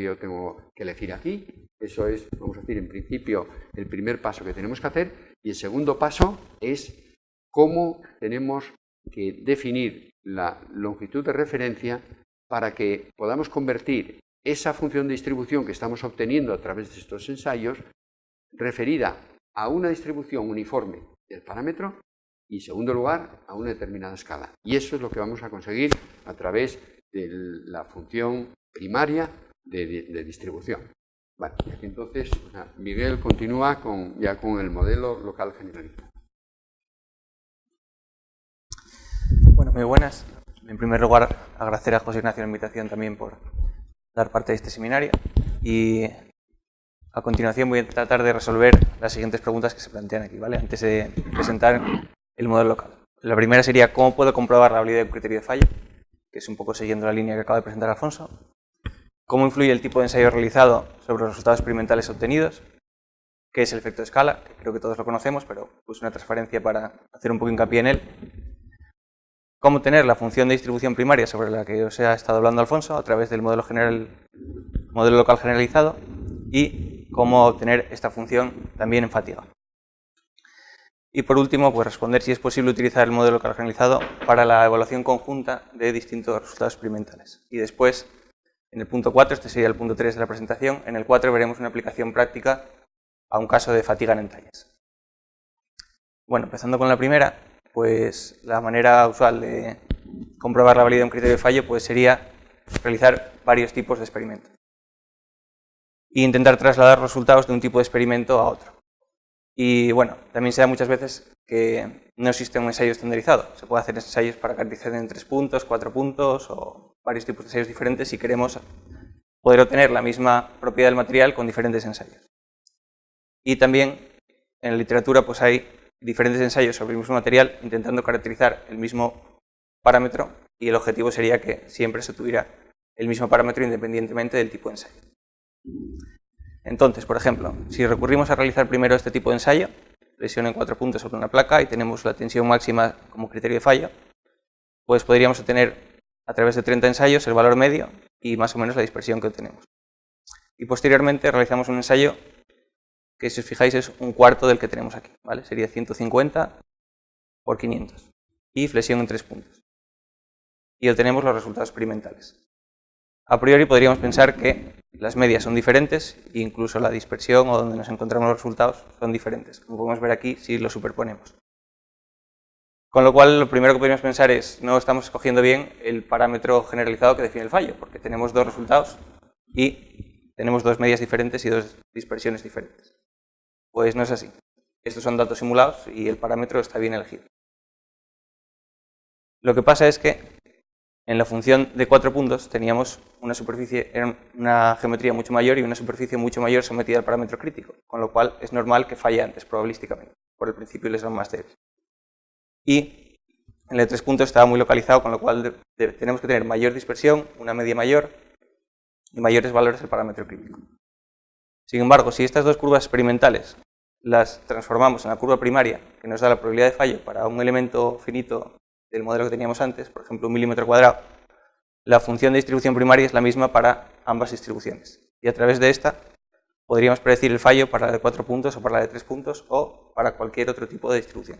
yo tengo que elegir aquí. Eso es, vamos a decir, en principio, el primer paso que tenemos que hacer. Y el segundo paso es cómo tenemos que definir la longitud de referencia para que podamos convertir esa función de distribución que estamos obteniendo a través de estos ensayos referida a una distribución uniforme del parámetro y, en segundo lugar, a una determinada escala. Y eso es lo que vamos a conseguir a través de la función primaria de distribución. Vale, y aquí entonces Miguel continúa ya con el modelo local generalizado. Bueno, muy buenas. En primer lugar, agradecer a José Ignacio la invitación también por dar parte de este seminario. Y a continuación voy a tratar de resolver las siguientes preguntas que se plantean aquí, ¿vale? Antes de presentar el modelo local. La primera sería, ¿cómo puedo comprobar la validez de un criterio de fallo? Que es un poco siguiendo la línea que acaba de presentar Alfonso. ¿Cómo influye el tipo de ensayo realizado sobre los resultados experimentales obtenidos? ¿Qué es el efecto de escala? Que creo que todos lo conocemos, pero puse una transparencia para hacer un poco hincapié en él. Cómo tener la función de distribución primaria sobre la que os ha estado hablando Alfonso a través del modelo local generalizado y cómo obtener esta función también en fatiga. Y por último, pues responder si es posible utilizar el modelo local generalizado para la evaluación conjunta de distintos resultados experimentales. Y después, en el punto 4, este sería el punto 3 de la presentación, en el 4 veremos una aplicación práctica a un caso de fatiga en entalles. Bueno, empezando con la primera, pues la manera usual de comprobar la validez de un criterio de fallo pues sería realizar varios tipos de experimentos e intentar trasladar resultados de un tipo de experimento a otro. Y bueno, también se da muchas veces que no existe un ensayo estandarizado. Se puede hacer ensayos para caracterizar en 3 puntos, 4 puntos o varios tipos de ensayos diferentes si queremos poder obtener la misma propiedad del material con diferentes ensayos. Y también en la literatura pues hay diferentes ensayos sobre el mismo material intentando caracterizar el mismo parámetro y el objetivo sería que siempre se tuviera el mismo parámetro independientemente del tipo de ensayo. Entonces, por ejemplo, si recurrimos a realizar primero este tipo de ensayo, presión en 4 puntos sobre una placa y tenemos la tensión máxima como criterio de fallo, pues podríamos obtener a través de 30 ensayos el valor medio y más o menos la dispersión que obtenemos. Y posteriormente realizamos un ensayo que, si os fijáis, es un cuarto del que tenemos aquí, ¿vale? Sería 150 por 500 y flexión en 3 puntos. Y obtenemos los resultados experimentales. A priori podríamos pensar que las medias son diferentes e incluso la dispersión o donde nos encontramos los resultados son diferentes, como podemos ver aquí si los superponemos. Con lo cual, lo primero que podríamos pensar es no estamos escogiendo bien el parámetro generalizado que define el fallo, porque tenemos dos resultados y tenemos dos medias diferentes y dos dispersiones diferentes. Pues no es así. Estos son datos simulados y el parámetro está bien elegido. Lo que pasa es que en la función de 4 puntos teníamos una superficie, era una geometría mucho mayor y una superficie mucho mayor sometida al parámetro crítico, con lo cual es normal que falle antes, probabilísticamente, por el principio les son más débiles. Y en el de 3 puntos estaba muy localizado, con lo cual tenemos que tener mayor dispersión, una media mayor y mayores valores del parámetro crítico. Sin embargo, si estas dos curvas experimentales las transformamos en la curva primaria, que nos da la probabilidad de fallo para un elemento finito del modelo que teníamos antes, por ejemplo, 1 milímetro cuadrado, la función de distribución primaria es la misma para ambas distribuciones. Y a través de esta podríamos predecir el fallo para la de 4 puntos o para la de 3 puntos o para cualquier otro tipo de distribución.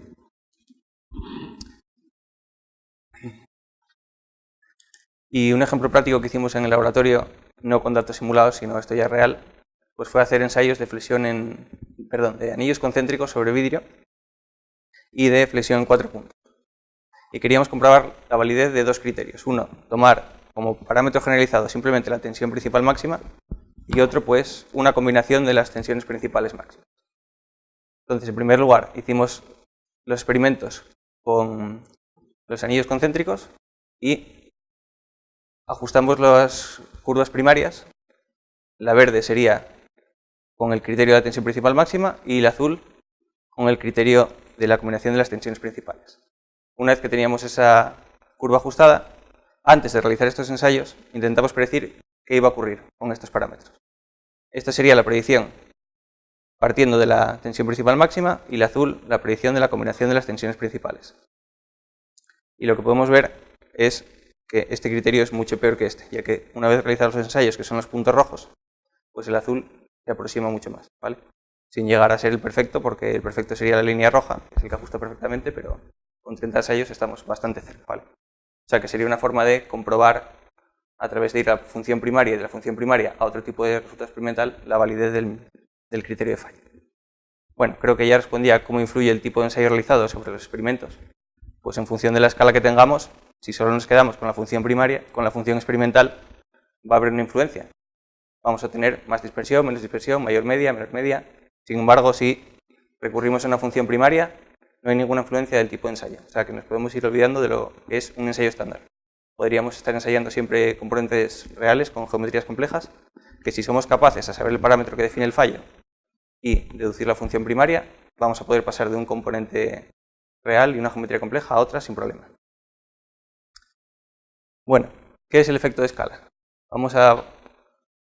Y un ejemplo práctico que hicimos en el laboratorio, no con datos simulados, sino esto ya real, pues fue hacer ensayos de flexión de anillos concéntricos sobre vidrio y de flexión en 4 puntos. Y queríamos comprobar la validez de dos criterios. Uno, tomar como parámetro generalizado simplemente la tensión principal máxima y otro, pues, una combinación de las tensiones principales máximas. Entonces, en primer lugar, hicimos los experimentos con los anillos concéntricos y ajustamos las curvas primarias. La verde sería con el criterio de la tensión principal máxima y la azul con el criterio de la combinación de las tensiones principales. Una vez que teníamos esa curva ajustada, antes de realizar estos ensayos, intentamos predecir qué iba a ocurrir con estos parámetros. Esta sería la predicción partiendo de la tensión principal máxima y la azul la predicción de la combinación de las tensiones principales. Y lo que podemos ver es que este criterio es mucho peor que este, ya que una vez realizados los ensayos, que son los puntos rojos, pues el azul se aproxima mucho más, ¿vale? Sin llegar a ser el perfecto, porque el perfecto sería la línea roja, que es el que ajusta perfectamente, pero con 30 ensayos estamos bastante cerca, ¿vale? O sea que sería una forma de comprobar, a través de ir a la función primaria y de la función primaria a otro tipo de resultado experimental, la validez del criterio de fallo. Bueno, creo que ya respondí a cómo influye el tipo de ensayo realizado sobre los experimentos. Pues en función de la escala que tengamos, si solo nos quedamos con la función primaria, con la función experimental, va a haber una influencia. Vamos a tener más dispersión, menos dispersión, mayor media, menor media. Sin embargo, si recurrimos a una función primaria, no hay ninguna influencia del tipo de ensayo. O sea que nos podemos ir olvidando de lo que es un ensayo estándar. Podríamos estar ensayando siempre componentes reales con geometrías complejas, que si somos capaces de saber el parámetro que define el fallo y deducir la función primaria, vamos a poder pasar de un componente real y una geometría compleja a otra sin problema. Bueno, ¿qué es el efecto de escala? Vamos a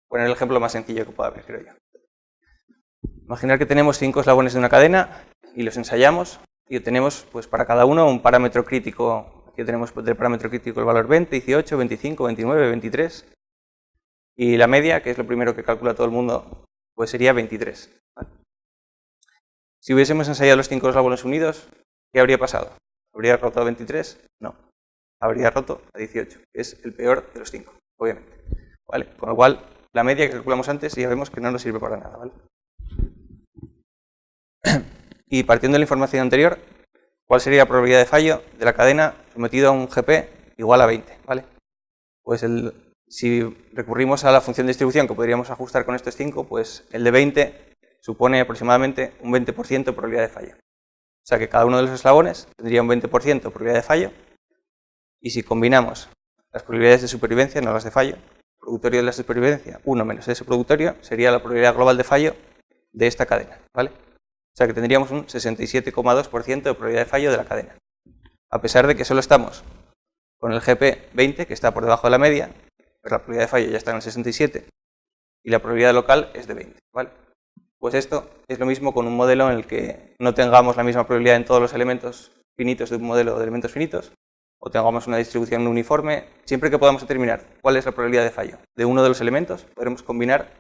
poner el ejemplo más sencillo que pueda haber, creo yo. Imaginar que tenemos 5 eslabones de una cadena y los ensayamos y obtenemos, pues, para cada uno un parámetro crítico. Aquí tenemos del parámetro crítico el valor 20, 18, 25, 29, 23. Y la media, que es lo primero que calcula todo el mundo, pues sería 23. ¿Vale? Si hubiésemos ensayado los 5 eslabones unidos, ¿qué habría pasado? ¿Habría roto a 23? No. Habría roto a 18, que es el peor de los 5, obviamente. ¿Vale? Con lo cual, la media que calculamos antes ya vemos que no nos sirve para nada, ¿vale? Y partiendo de la información anterior, ¿cuál sería la probabilidad de fallo de la cadena sometido a un GP igual a 20? ¿Vale? Pues si recurrimos a la función de distribución que podríamos ajustar con estos 5, pues el de 20 supone aproximadamente un 20% de probabilidad de fallo. O sea que cada uno de los eslabones tendría un 20% de probabilidad de fallo. Y si combinamos las probabilidades de supervivencia, no las de fallo, productorio de la supervivencia, 1 menos ese productorio, sería la probabilidad global de fallo de esta cadena, ¿vale? O sea que tendríamos un 67,2% de probabilidad de fallo de la cadena. A pesar de que solo estamos con el GP 20, que está por debajo de la media, pero la probabilidad de fallo ya está en el 67 y la probabilidad local es de 20, ¿vale? Pues esto es lo mismo con un modelo en el que no tengamos la misma probabilidad en todos los elementos finitos de un modelo de elementos finitos, o tengamos una distribución uniforme. Siempre que podamos determinar cuál es la probabilidad de fallo de uno de los elementos, podremos combinar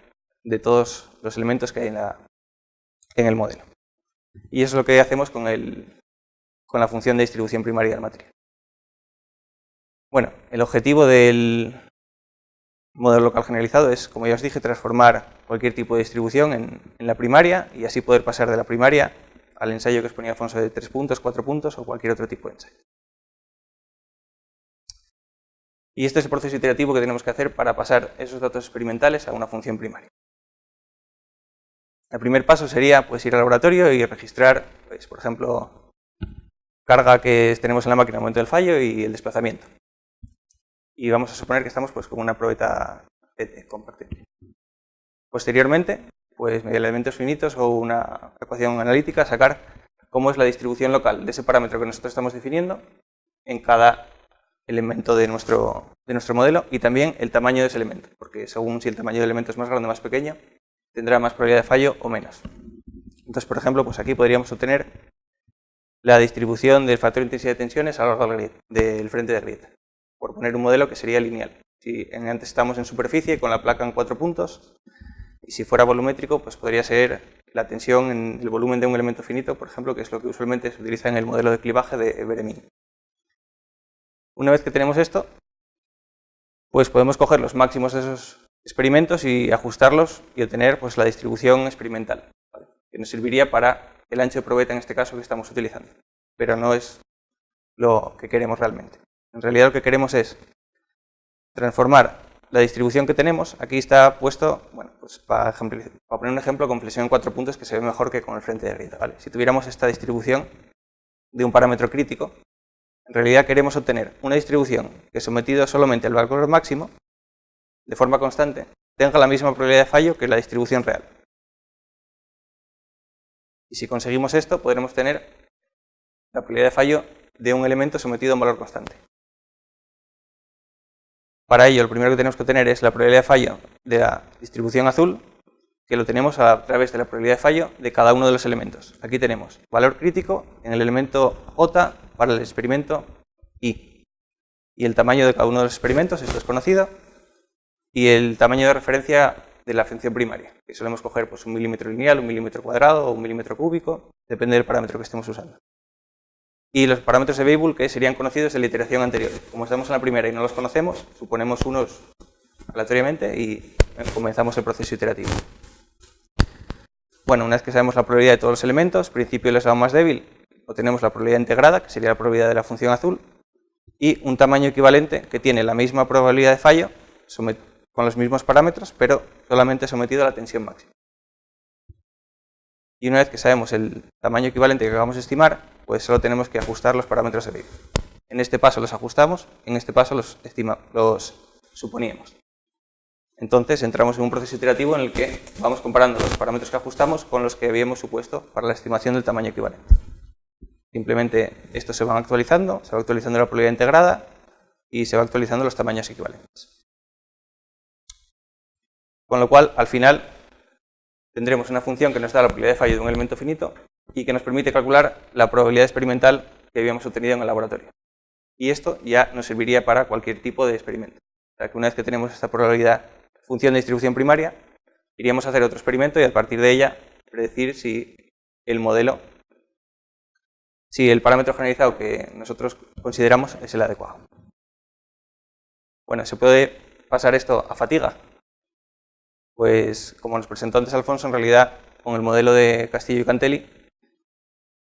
de todos los elementos que hay en el modelo. Y eso es lo que hacemos con la función de distribución primaria de la matriz. Bueno, el objetivo del modelo local generalizado es, como ya os dije, transformar cualquier tipo de distribución en la primaria y así poder pasar de la primaria al ensayo que os ponía Alfonso de 3 puntos, 4 puntos o cualquier otro tipo de ensayo. Y este es el proceso iterativo que tenemos que hacer para pasar esos datos experimentales a una función primaria. El primer paso sería pues, ir al laboratorio y registrar, pues, por ejemplo, carga que tenemos en la máquina en el momento del fallo y el desplazamiento. Y vamos a suponer que estamos pues, con una probeta compartible. Posteriormente, pues, mediante elementos finitos o una ecuación analítica, sacar cómo es la distribución local de ese parámetro que nosotros estamos definiendo en cada elemento de nuestro modelo y también el tamaño de ese elemento, porque según si el tamaño del elemento es más grande o más pequeño, tendrá más probabilidad de fallo o menos. Entonces, por ejemplo, pues aquí podríamos obtener la distribución del factor de intensidad de tensiones a lo largo del frente de grieta, por poner un modelo que sería lineal. Si antes estamos en superficie con la placa en 4 puntos, y si fuera volumétrico, pues podría ser la tensión en el volumen de un elemento finito, por ejemplo, que es lo que usualmente se utiliza en el modelo de clivaje de Beremin. Una vez que tenemos esto, pues podemos coger los máximos de esos experimentos y ajustarlos y obtener pues, la distribución experimental, ¿vale? Que nos serviría para el ancho de probeta en este caso que estamos utilizando, pero no es lo que queremos realmente. En realidad lo que queremos es transformar la distribución que tenemos, aquí está puesto, bueno, pues para poner un ejemplo con flexión en 4 puntos que se ve mejor que con el frente de grieta, ¿vale? Si tuviéramos esta distribución de un parámetro crítico, en realidad queremos obtener una distribución que sometido solamente al valor máximo, de forma constante, tenga la misma probabilidad de fallo que la distribución real. Y si conseguimos esto, podremos tener la probabilidad de fallo de un elemento sometido a un valor constante. Para ello, lo primero que tenemos que obtener es la probabilidad de fallo de la distribución azul, que lo tenemos a través de la probabilidad de fallo de cada uno de los elementos. Aquí tenemos valor crítico en el elemento J para el experimento I. Y el tamaño de cada uno de los experimentos, esto es conocido, y el tamaño de referencia de la función primaria, que solemos coger pues, 1 milímetro lineal, 1 milímetro cuadrado o 1 milímetro cúbico, depende del parámetro que estemos usando. Y los parámetros de Weibull que serían conocidos en la iteración anterior. Como estamos en la primera y no los conocemos, suponemos unos aleatoriamente y comenzamos el proceso iterativo. Bueno, una vez que sabemos la probabilidad de todos los elementos, principio del eslabón más débil, obtenemos la probabilidad integrada, que sería la probabilidad de la función azul, y un tamaño equivalente que tiene la misma probabilidad de fallo con los mismos parámetros, pero solamente sometido a la tensión máxima. Y una vez que sabemos el tamaño equivalente que acabamos de estimar, pues solo tenemos que ajustar los parámetros de Weibull. En este paso los ajustamos, en este paso los suponíamos. Entonces entramos en un proceso iterativo en el que vamos comparando los parámetros que ajustamos con los que habíamos supuesto para la estimación del tamaño equivalente. Simplemente estos se va actualizando la probabilidad integrada y se va actualizando los tamaños equivalentes. Con lo cual, al final, tendremos una función que nos da la probabilidad de fallo de un elemento finito y que nos permite calcular la probabilidad experimental que habíamos obtenido en el laboratorio. Y esto ya nos serviría para cualquier tipo de experimento. O sea que una vez que tenemos esta probabilidad, función de distribución primaria, iríamos a hacer otro experimento y a partir de ella predecir si el modelo, si el parámetro generalizado que nosotros consideramos es el adecuado. Bueno, ¿se puede pasar esto a fatiga? Pues como nos presentó antes Alfonso, en realidad con el modelo de Castillo y Cantelli,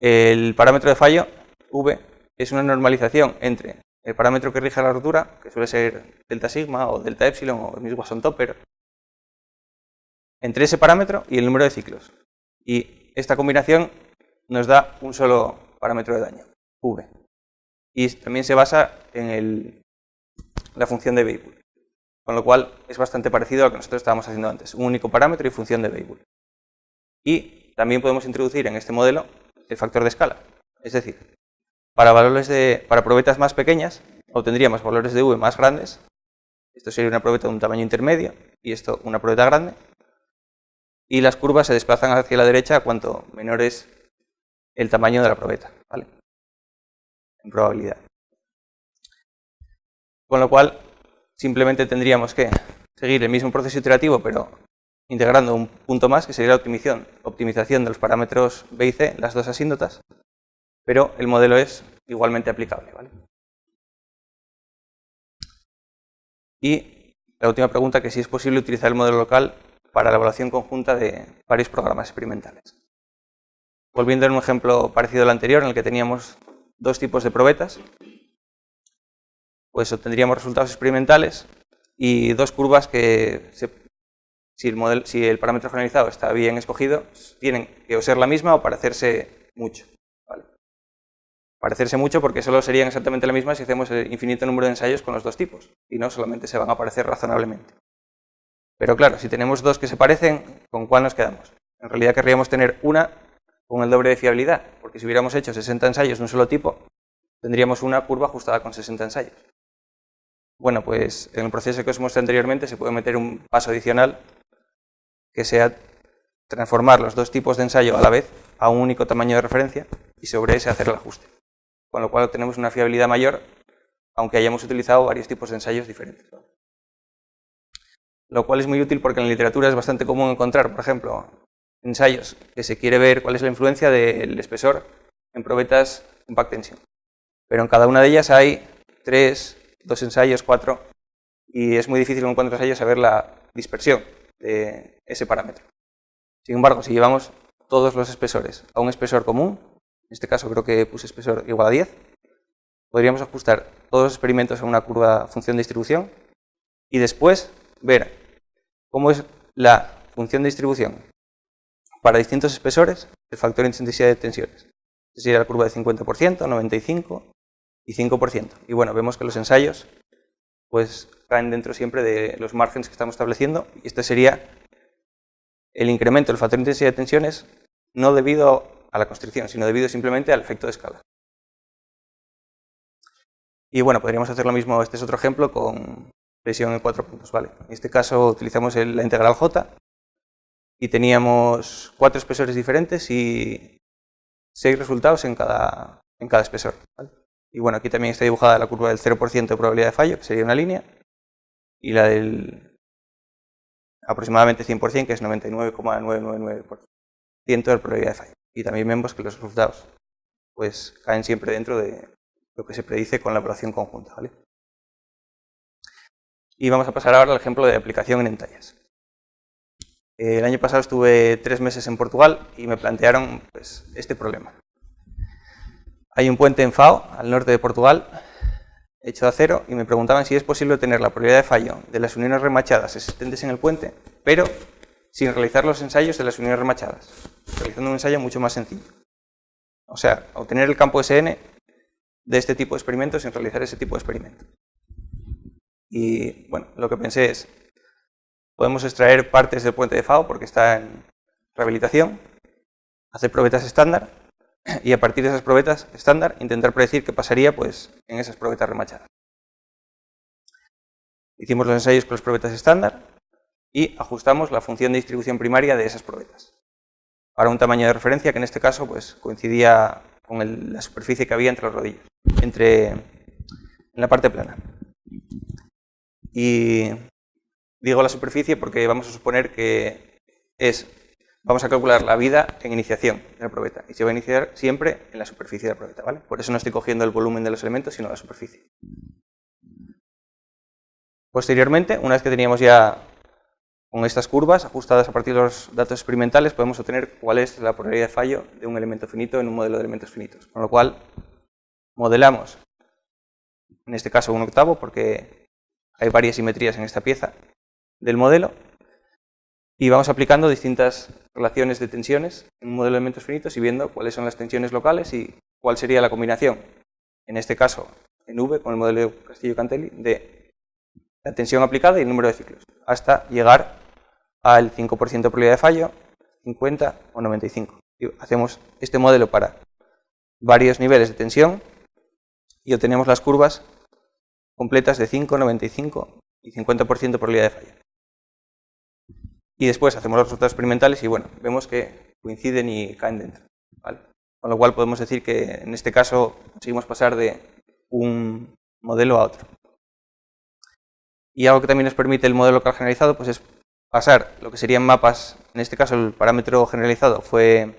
el parámetro de fallo, V, es una normalización entre el parámetro que rige la rotura, que suele ser delta sigma o delta epsilon o el mismo asymptote, entre ese parámetro y el número de ciclos. Y esta combinación nos da un solo parámetro de daño, V. Y también se basa en la función de Weibull. Con lo cual es bastante parecido a lo que nosotros estábamos haciendo antes, un único parámetro y función de Weibull. Y también podemos introducir en este modelo el factor de escala. Es decir, para probetas más pequeñas obtendríamos valores de V más grandes. Esto sería una probeta de un tamaño intermedio y esto una probeta grande. Y las curvas se desplazan hacia la derecha cuanto menor es el tamaño de la probeta, ¿vale? En probabilidad. Con lo cual, simplemente tendríamos que seguir el mismo proceso iterativo, pero integrando un punto más, que sería la optimización de los parámetros B y C, las dos asíntotas, pero el modelo es igualmente aplicable, ¿vale? Y la última pregunta, que si es posible utilizar el modelo local para la evaluación conjunta de varios programas experimentales. Volviendo a un ejemplo parecido al anterior, en el que teníamos dos tipos de probetas, pues obtendríamos resultados experimentales y dos curvas que si el parámetro generalizado está bien escogido, tienen que o ser la misma o parecerse mucho. ¿Vale? Parecerse mucho porque solo serían exactamente la misma si hacemos el infinito número de ensayos con los dos tipos, y no solamente se van a parecer razonablemente. Pero claro, si tenemos dos que se parecen, ¿con cuál nos quedamos? En realidad querríamos tener una con el doble de fiabilidad, porque si hubiéramos hecho 60 ensayos de un solo tipo, tendríamos una curva ajustada con 60 ensayos. Bueno, pues en el proceso que os mostré anteriormente se puede meter un paso adicional, que sea transformar los dos tipos de ensayo a la vez a un único tamaño de referencia y sobre ese hacer el ajuste. Con lo cual obtenemos una fiabilidad mayor, aunque hayamos utilizado varios tipos de ensayos diferentes. Lo cual es muy útil porque en la literatura es bastante común encontrar, por ejemplo, ensayos que se quiere ver cuál es la influencia del espesor en probetas compact tension. Pero en cada una de ellas hay 3, 2 ensayos, 4, y es muy difícil en 4 ensayos saber la dispersión de ese parámetro. Sin embargo, si llevamos todos los espesores a un espesor común, en este caso creo que puse espesor igual a 10, podríamos ajustar todos los experimentos a una curva función de distribución y después ver cómo es la función de distribución para distintos espesores el factor de intensidad de tensiones. Esta sería la curva de 50%, 95% y 5%. Y bueno, vemos que los ensayos pues caen dentro siempre de los márgenes que estamos estableciendo, y este sería el incremento del factor de intensidad de tensiones no debido a la constricción, sino debido simplemente al efecto de escala. Y bueno, podríamos hacer lo mismo, este es otro ejemplo con presión en 4 puntos, ¿vale? En este caso utilizamos la integral J y teníamos 4 espesores diferentes y 6 resultados en cada espesor, ¿vale? Y bueno, aquí también está dibujada la curva del 0% de probabilidad de fallo, que sería una línea, y la del aproximadamente 100%, que es 99,999% de probabilidad de fallo. Y también vemos que los resultados pues caen siempre dentro de lo que se predice con la evaluación conjunta, ¿vale? Y vamos a pasar ahora al ejemplo de aplicación en entallas. El año pasado estuve 3 meses en Portugal y me plantearon pues, este problema. Hay un puente en Fao, al norte de Portugal, hecho de acero, y me preguntaban si es posible tener la probabilidad de fallo de las uniones remachadas existentes en el puente, pero sin realizar los ensayos de las uniones remachadas, realizando un ensayo mucho más sencillo. O sea, obtener el campo SN de este tipo de experimentos sin realizar ese tipo de experimento. Y bueno, lo que pensé es, podemos extraer partes del puente de Fao porque está en rehabilitación, hacer probetas estándar y a partir de esas probetas estándar intentar predecir qué pasaría pues, en esas probetas remachadas. Hicimos los ensayos con las probetas estándar y ajustamos la función de distribución primaria de esas probetas para un tamaño de referencia que en este caso pues, coincidía con la superficie que había entre los rodillos, en la parte plana. Y digo la superficie porque vamos a suponer que vamos a calcular la vida en iniciación de la probeta y se va a iniciar siempre en la superficie de la probeta, ¿vale? Por eso no estoy cogiendo el volumen de los elementos, sino la superficie. Posteriormente, una vez que teníamos ya con estas curvas ajustadas a partir de los datos experimentales, podemos obtener cuál es la probabilidad de fallo de un elemento finito en un modelo de elementos finitos. Con lo cual, modelamos, en este caso 1/8, porque hay varias simetrías en esta pieza del modelo, y vamos aplicando distintas relaciones de tensiones en un modelo de elementos finitos y viendo cuáles son las tensiones locales y cuál sería la combinación, en este caso en V, con el modelo de Castillo-Cantelli, de la tensión aplicada y el número de ciclos, hasta llegar al 5% de probabilidad de fallo, 50 o 95. Y hacemos este modelo para varios niveles de tensión y obtenemos las curvas completas de 5, 95 y 50% de probabilidad de fallo. Y después hacemos los resultados experimentales y bueno, vemos que coinciden y caen dentro, ¿vale? Con lo cual podemos decir que en este caso conseguimos pasar de un modelo a otro. Y algo que también nos permite el modelo local generalizado pues es pasar lo que serían mapas, en este caso el parámetro generalizado fue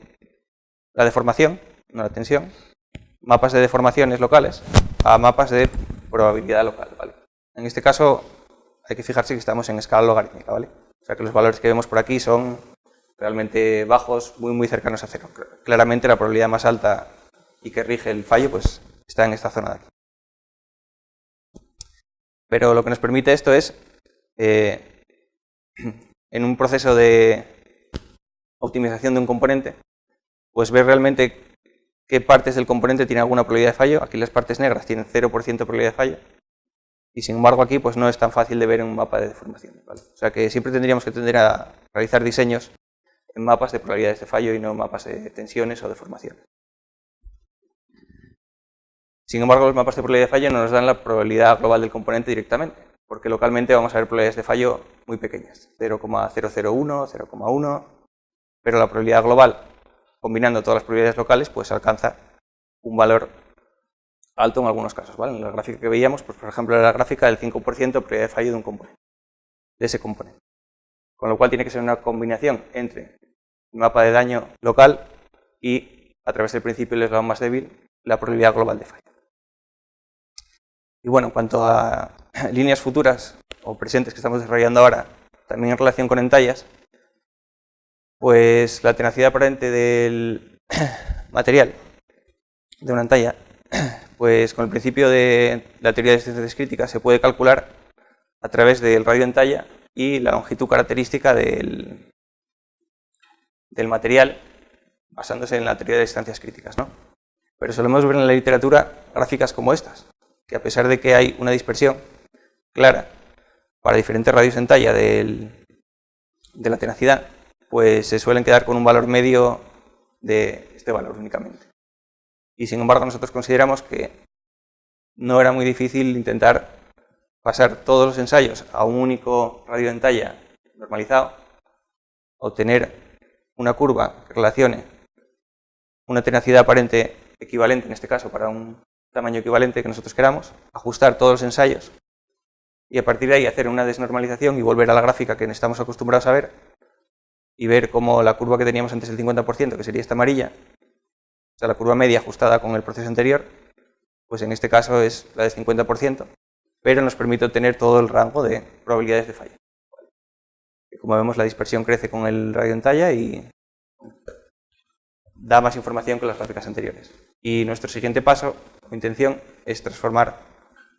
la deformación, no la tensión, mapas de deformaciones locales a mapas de probabilidad local, ¿vale? En este caso hay que fijarse que estamos en escala logarítmica, ¿vale? O sea que los valores que vemos por aquí son realmente bajos, muy cercanos a cero. Claramente la probabilidad más alta y que rige el fallo pues está en esta zona de aquí. Pero lo que nos permite esto es en un proceso de optimización de un componente, pues ver realmente qué partes del componente tienen alguna probabilidad de fallo. Aquí las partes negras tienen 0% de probabilidad de fallo. Y sin embargo aquí pues no es tan fácil de ver en un mapa de deformación, ¿vale? O sea que siempre tendríamos que tender a realizar diseños en mapas de probabilidades de fallo y no en mapas de tensiones o deformaciones. Sin embargo, los mapas de probabilidad de fallo no nos dan la probabilidad global del componente directamente, porque localmente vamos a ver probabilidades de fallo muy pequeñas, 0,001, 0,1, pero la probabilidad global, combinando todas las probabilidades locales, pues alcanza un valor alto en algunos casos, ¿vale? En la gráfica que veíamos, pues por ejemplo, era la gráfica del 5% de probabilidad de fallo de un componente, de ese componente. Con lo cual tiene que ser una combinación entre el mapa de daño local y, a través del principio del eslabón más débil, la probabilidad global de fallo. Y bueno, en cuanto a líneas futuras o presentes que estamos desarrollando ahora, también en relación con entallas, pues la tenacidad aparente del material de una entalla, pues con el principio de la teoría de distancias críticas se puede calcular a través del radio de entalla y la longitud característica del material basándose en la teoría de distancias críticas, ¿no? Pero solemos ver en la literatura gráficas como estas, que a pesar de que hay una dispersión clara para diferentes radios de entalla de la tenacidad, pues se suelen quedar con un valor medio de este valor únicamente. Y sin embargo nosotros consideramos que no era muy difícil intentar pasar todos los ensayos a un único radio de entalla normalizado, obtener una curva que relacione una tenacidad aparente equivalente, en este caso para un tamaño equivalente que nosotros queramos, ajustar todos los ensayos y a partir de ahí hacer una desnormalización y volver a la gráfica que estamos acostumbrados a ver y ver cómo la curva que teníamos antes del 50%, que sería esta amarilla, o sea, la curva media ajustada con el proceso anterior, pues en este caso es la del 50%, pero nos permite obtener todo el rango de probabilidades de fallo. Y como vemos, la dispersión crece con el radio de entalla y da más información que las gráficas anteriores. Y nuestro siguiente paso o intención es transformar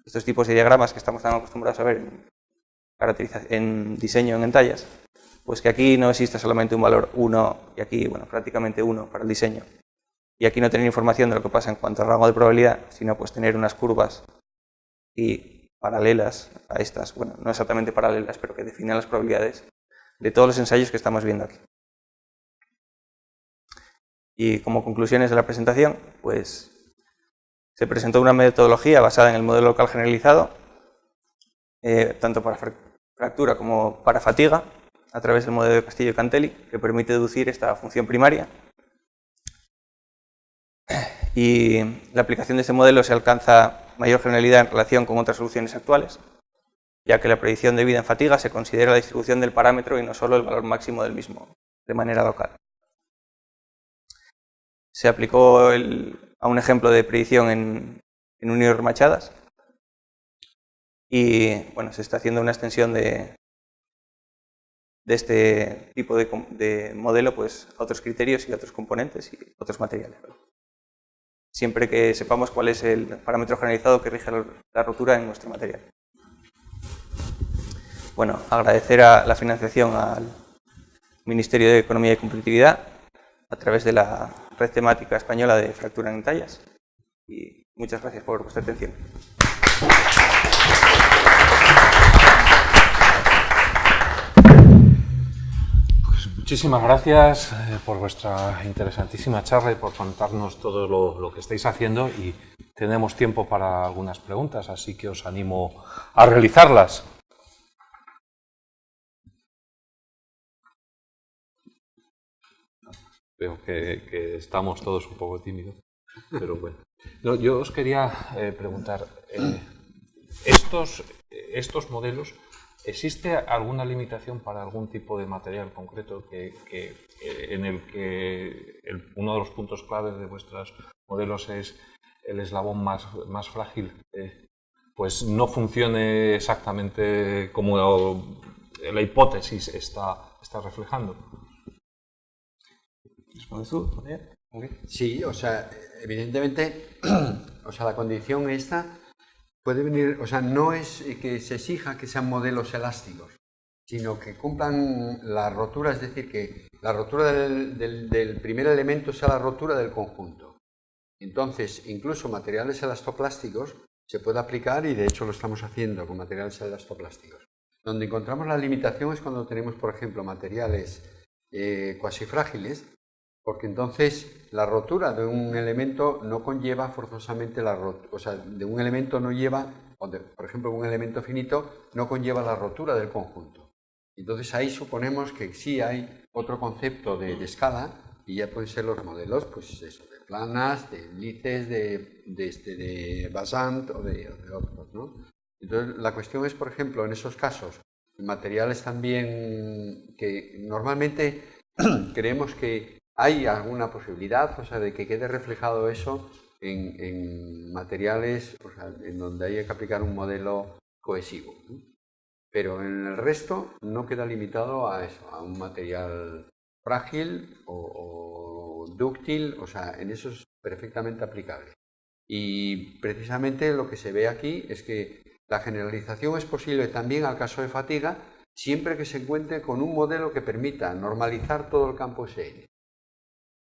estos tipos de diagramas que estamos tan acostumbrados a ver en diseño en entallas, pues que aquí no exista solamente un valor 1 y aquí, bueno, prácticamente 1 para el diseño. Y aquí no tener información de lo que pasa en cuanto al rango de probabilidad, sino pues tener unas curvas y paralelas a estas, bueno, no exactamente paralelas, pero que definen las probabilidades de todos los ensayos que estamos viendo aquí. Y como conclusiones de la presentación, pues se presentó una metodología basada en el modelo local generalizado, tanto para fractura como para fatiga, a través del modelo de Castillo y Cantelli, que permite deducir esta función primaria. Y la aplicación de este modelo se alcanza mayor generalidad en relación con otras soluciones actuales, ya que la predicción de vida en fatiga se considera la distribución del parámetro y no solo el valor máximo del mismo, de manera local. Se aplicó a un ejemplo de predicción en uniones remachadas y bueno, se está haciendo una extensión de este tipo de modelo pues, a otros criterios y a otros componentes y otros materiales. Siempre que sepamos cuál es el parámetro generalizado que rige la rotura en nuestro material. Bueno, agradecer a la financiación al Ministerio de Economía y Competitividad a través de la Red Temática Española de Fractura en Entallas y muchas gracias por vuestra atención. Muchísimas gracias por vuestra interesantísima charla y por contarnos todo lo que estáis haciendo y tenemos tiempo para algunas preguntas, así que os animo a realizarlas. Veo que estamos todos un poco tímidos, pero bueno. Yo os quería preguntar, estos modelos, ¿existe alguna limitación para algún tipo de material concreto en el que uno de los puntos claves de vuestros modelos es el eslabón más frágil? Pues no funcione exactamente como la hipótesis está reflejando. ¿Respondes tú? Sí, o sea, evidentemente, o sea, la condición esta puede venir, o sea, no es que se exija que sean modelos elásticos, sino que cumplan la rotura, es decir, que la rotura del primer elemento sea la rotura del conjunto. Entonces, incluso materiales elastoplásticos se puede aplicar, y de hecho lo estamos haciendo con materiales elastoplásticos. Donde encontramos la limitación es cuando tenemos, por ejemplo, materiales cuasi frágiles, porque entonces la rotura de un elemento no conlleva forzosamente la rotura, o sea, de un elemento no lleva, por ejemplo, un elemento finito no conlleva la rotura del conjunto. Entonces ahí suponemos que sí hay otro concepto de escala, y ya pueden ser los modelos, pues eso, de planas, de hélices, de Bazant o de otros, ¿no? Entonces la cuestión es, por ejemplo, en esos casos, materiales también que normalmente creemos que hay alguna posibilidad, o sea, de que quede reflejado eso en materiales, o sea, en donde haya que aplicar un modelo cohesivo, ¿no? Pero en el resto no queda limitado a eso, a un material frágil o dúctil, o sea, en eso es perfectamente aplicable. Y precisamente lo que se ve aquí es que la generalización es posible también al caso de fatiga, siempre que se encuentre con un modelo que permita normalizar todo el campo SN.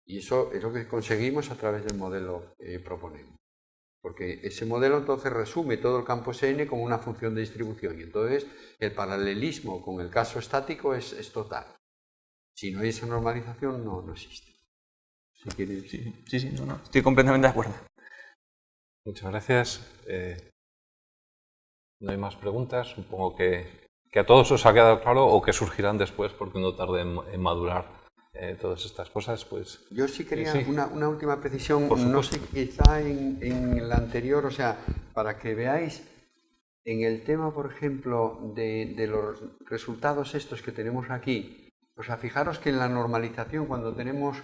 Y eso es lo que conseguimos a través del modelo que proponemos. Porque ese modelo entonces resume todo el campo SN como una función de distribución, y entonces el paralelismo con el caso estático es total. Si no hay esa normalización, no existe. Si quieres... Sí, no, estoy completamente de acuerdo. Muchas gracias. No hay más preguntas. Supongo que a todos os ha quedado claro, o que surgirán después porque no tarde en madurar todas estas cosas. Pues yo sí quería sí. Una última precisión, Por no supuesto. sé, quizá en la anterior, o sea, para que veáis en el tema, por ejemplo, de los resultados estos que tenemos aquí. O sea, fijaros que en la normalización, cuando tenemos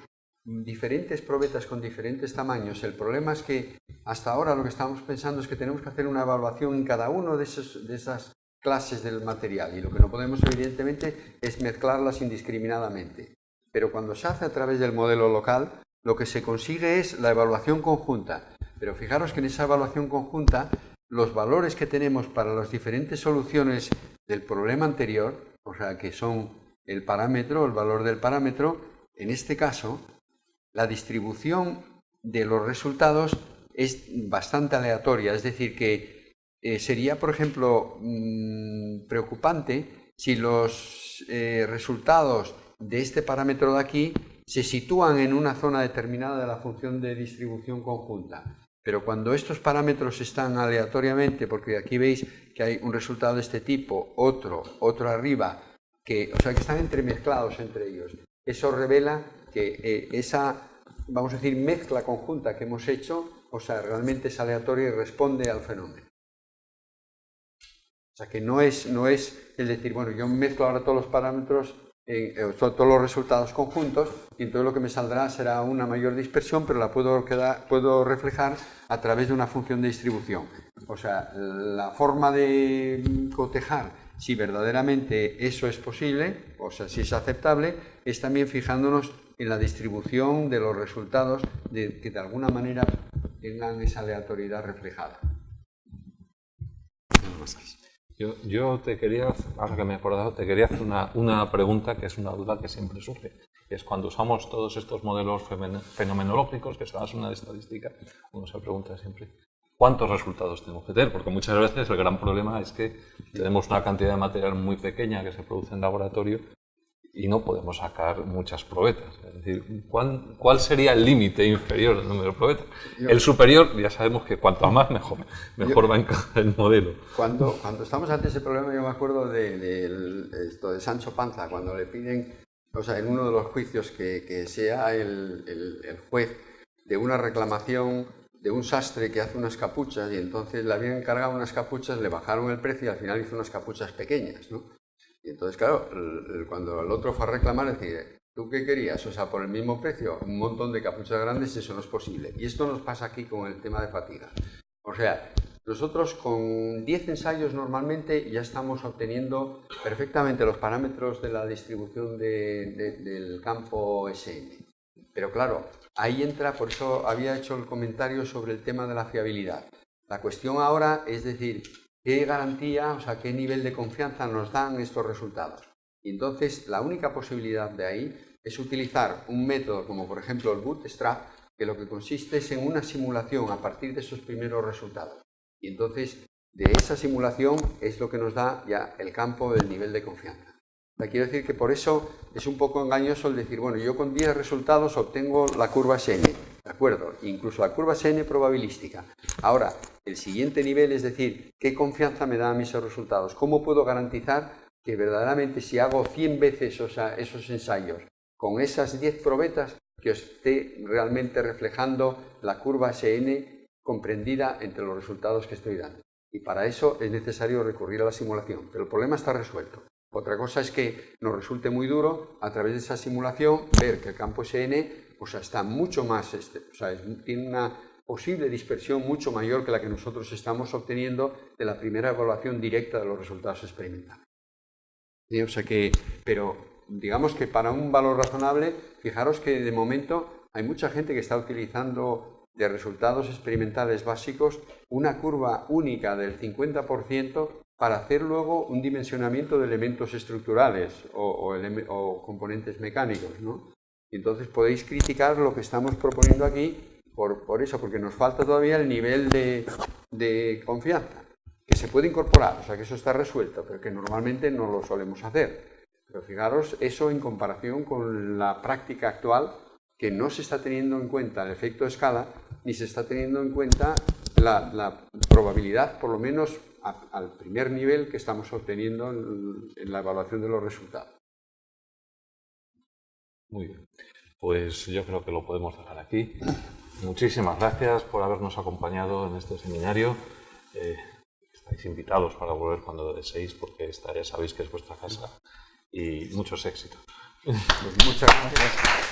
diferentes probetas con diferentes tamaños, el problema es que hasta ahora lo que estamos pensando es que tenemos que hacer una evaluación en cada uno de esas clases del material, y lo que no podemos evidentemente es mezclarlas indiscriminadamente. Pero cuando se hace a través del modelo local, lo que se consigue es la evaluación conjunta. Pero fijaros que en esa evaluación conjunta, los valores que tenemos para las diferentes soluciones del problema anterior, o sea, que son el parámetro, el valor del parámetro, en este caso, la distribución de los resultados es bastante aleatoria. Es decir, que sería, por ejemplo, preocupante si los resultados de este parámetro de aquí se sitúan en una zona determinada de la función de distribución conjunta. Pero cuando estos parámetros están aleatoriamente, porque aquí veis que hay un resultado de este tipo, otro arriba, o sea, que están entremezclados entre ellos. Eso revela que esa, vamos a decir, mezcla conjunta que hemos hecho, o sea, realmente es aleatoria y responde al fenómeno. O sea, que no es el decir, bueno, yo mezclo ahora todos los parámetros, todos los resultados conjuntos, y entonces lo que me saldrá será una mayor dispersión, pero la puedo reflejar a través de una función de distribución. O sea, la forma de cotejar si verdaderamente eso es posible, o sea, si es aceptable, es también fijándonos en la distribución de los resultados que de alguna manera tengan esa aleatoriedad reflejada. Nada más que eso. Yo te quería, ahora que me he acordado, te quería hacer una pregunta que es una duda que siempre surge. Es cuando usamos todos estos modelos fenomenológicos que se basan en una estadística, uno se pregunta siempre ¿cuántos resultados tenemos que tener? Porque muchas veces el gran problema es que tenemos una cantidad de material muy pequeña que se produce en laboratorio y no podemos sacar muchas probetas. Es decir, ¿cuál sería el límite inferior del número de probetas? El superior, ya sabemos que cuanto más mejor va a encajar el modelo. Cuando estamos ante ese problema, yo me acuerdo esto de Sancho Panza, cuando le piden, o sea, en uno de los juicios que sea el juez de una reclamación de un sastre que hace unas capuchas, y entonces le habían encargado unas capuchas, le bajaron el precio y al final hizo unas capuchas pequeñas, ¿no? Y entonces, claro, cuando el otro fue a reclamar, decía, ¿tú qué querías? O sea, por el mismo precio, un montón de capuchas grandes, eso no es posible. Y esto nos pasa aquí con el tema de fatiga. O sea, nosotros con 10 ensayos normalmente ya estamos obteniendo perfectamente los parámetros de la distribución del campo SN. Pero claro, ahí entra, por eso había hecho el comentario sobre el tema de la fiabilidad. La cuestión ahora es decir, ¿qué garantía, o sea, qué nivel de confianza nos dan estos resultados? Y entonces la única posibilidad de ahí es utilizar un método como por ejemplo el Bootstrap, que lo que consiste es en una simulación a partir de esos primeros resultados. Y entonces de esa simulación es lo que nos da ya el campo del nivel de confianza. O sea, quiero decir que por eso es un poco engañoso el decir, bueno, yo con 10 resultados obtengo la curva SN, ¿de acuerdo? Incluso la curva SN probabilística. Ahora, el siguiente nivel es decir, ¿qué confianza me dan esos resultados? ¿Cómo puedo garantizar que verdaderamente si hago 100 veces esos ensayos con esas 10 probetas, que os esté realmente reflejando la curva SN comprendida entre los resultados que estoy dando? Y para eso es necesario recurrir a la simulación, pero el problema está resuelto. Otra cosa es que nos resulte muy duro a través de esa simulación ver que el campo SN está mucho más, tiene una posible dispersión mucho mayor que la que nosotros estamos obteniendo de la primera evaluación directa de los resultados experimentales. O sea que, pero digamos que para un valor razonable, fijaros que de momento hay mucha gente que está utilizando de resultados experimentales básicos una curva única del 50% para hacer luego un dimensionamiento de elementos estructurales o componentes mecánicos, ¿no? Y entonces podéis criticar lo que estamos proponiendo aquí por eso, porque nos falta todavía el nivel de confianza, que se puede incorporar, o sea que eso está resuelto, pero que normalmente no lo solemos hacer. Pero fijaros, eso en comparación con la práctica actual, que no se está teniendo en cuenta el efecto de escala, ni se está teniendo en cuenta la probabilidad, por lo menos al primer nivel que estamos obteniendo en la evaluación de los resultados. Muy bien, pues yo creo que lo podemos dejar aquí. Muchísimas gracias por habernos acompañado en este seminario. Estáis invitados para volver cuando deseéis, porque esta ya sabéis que es vuestra casa. Y muchos éxitos. Pues muchas gracias.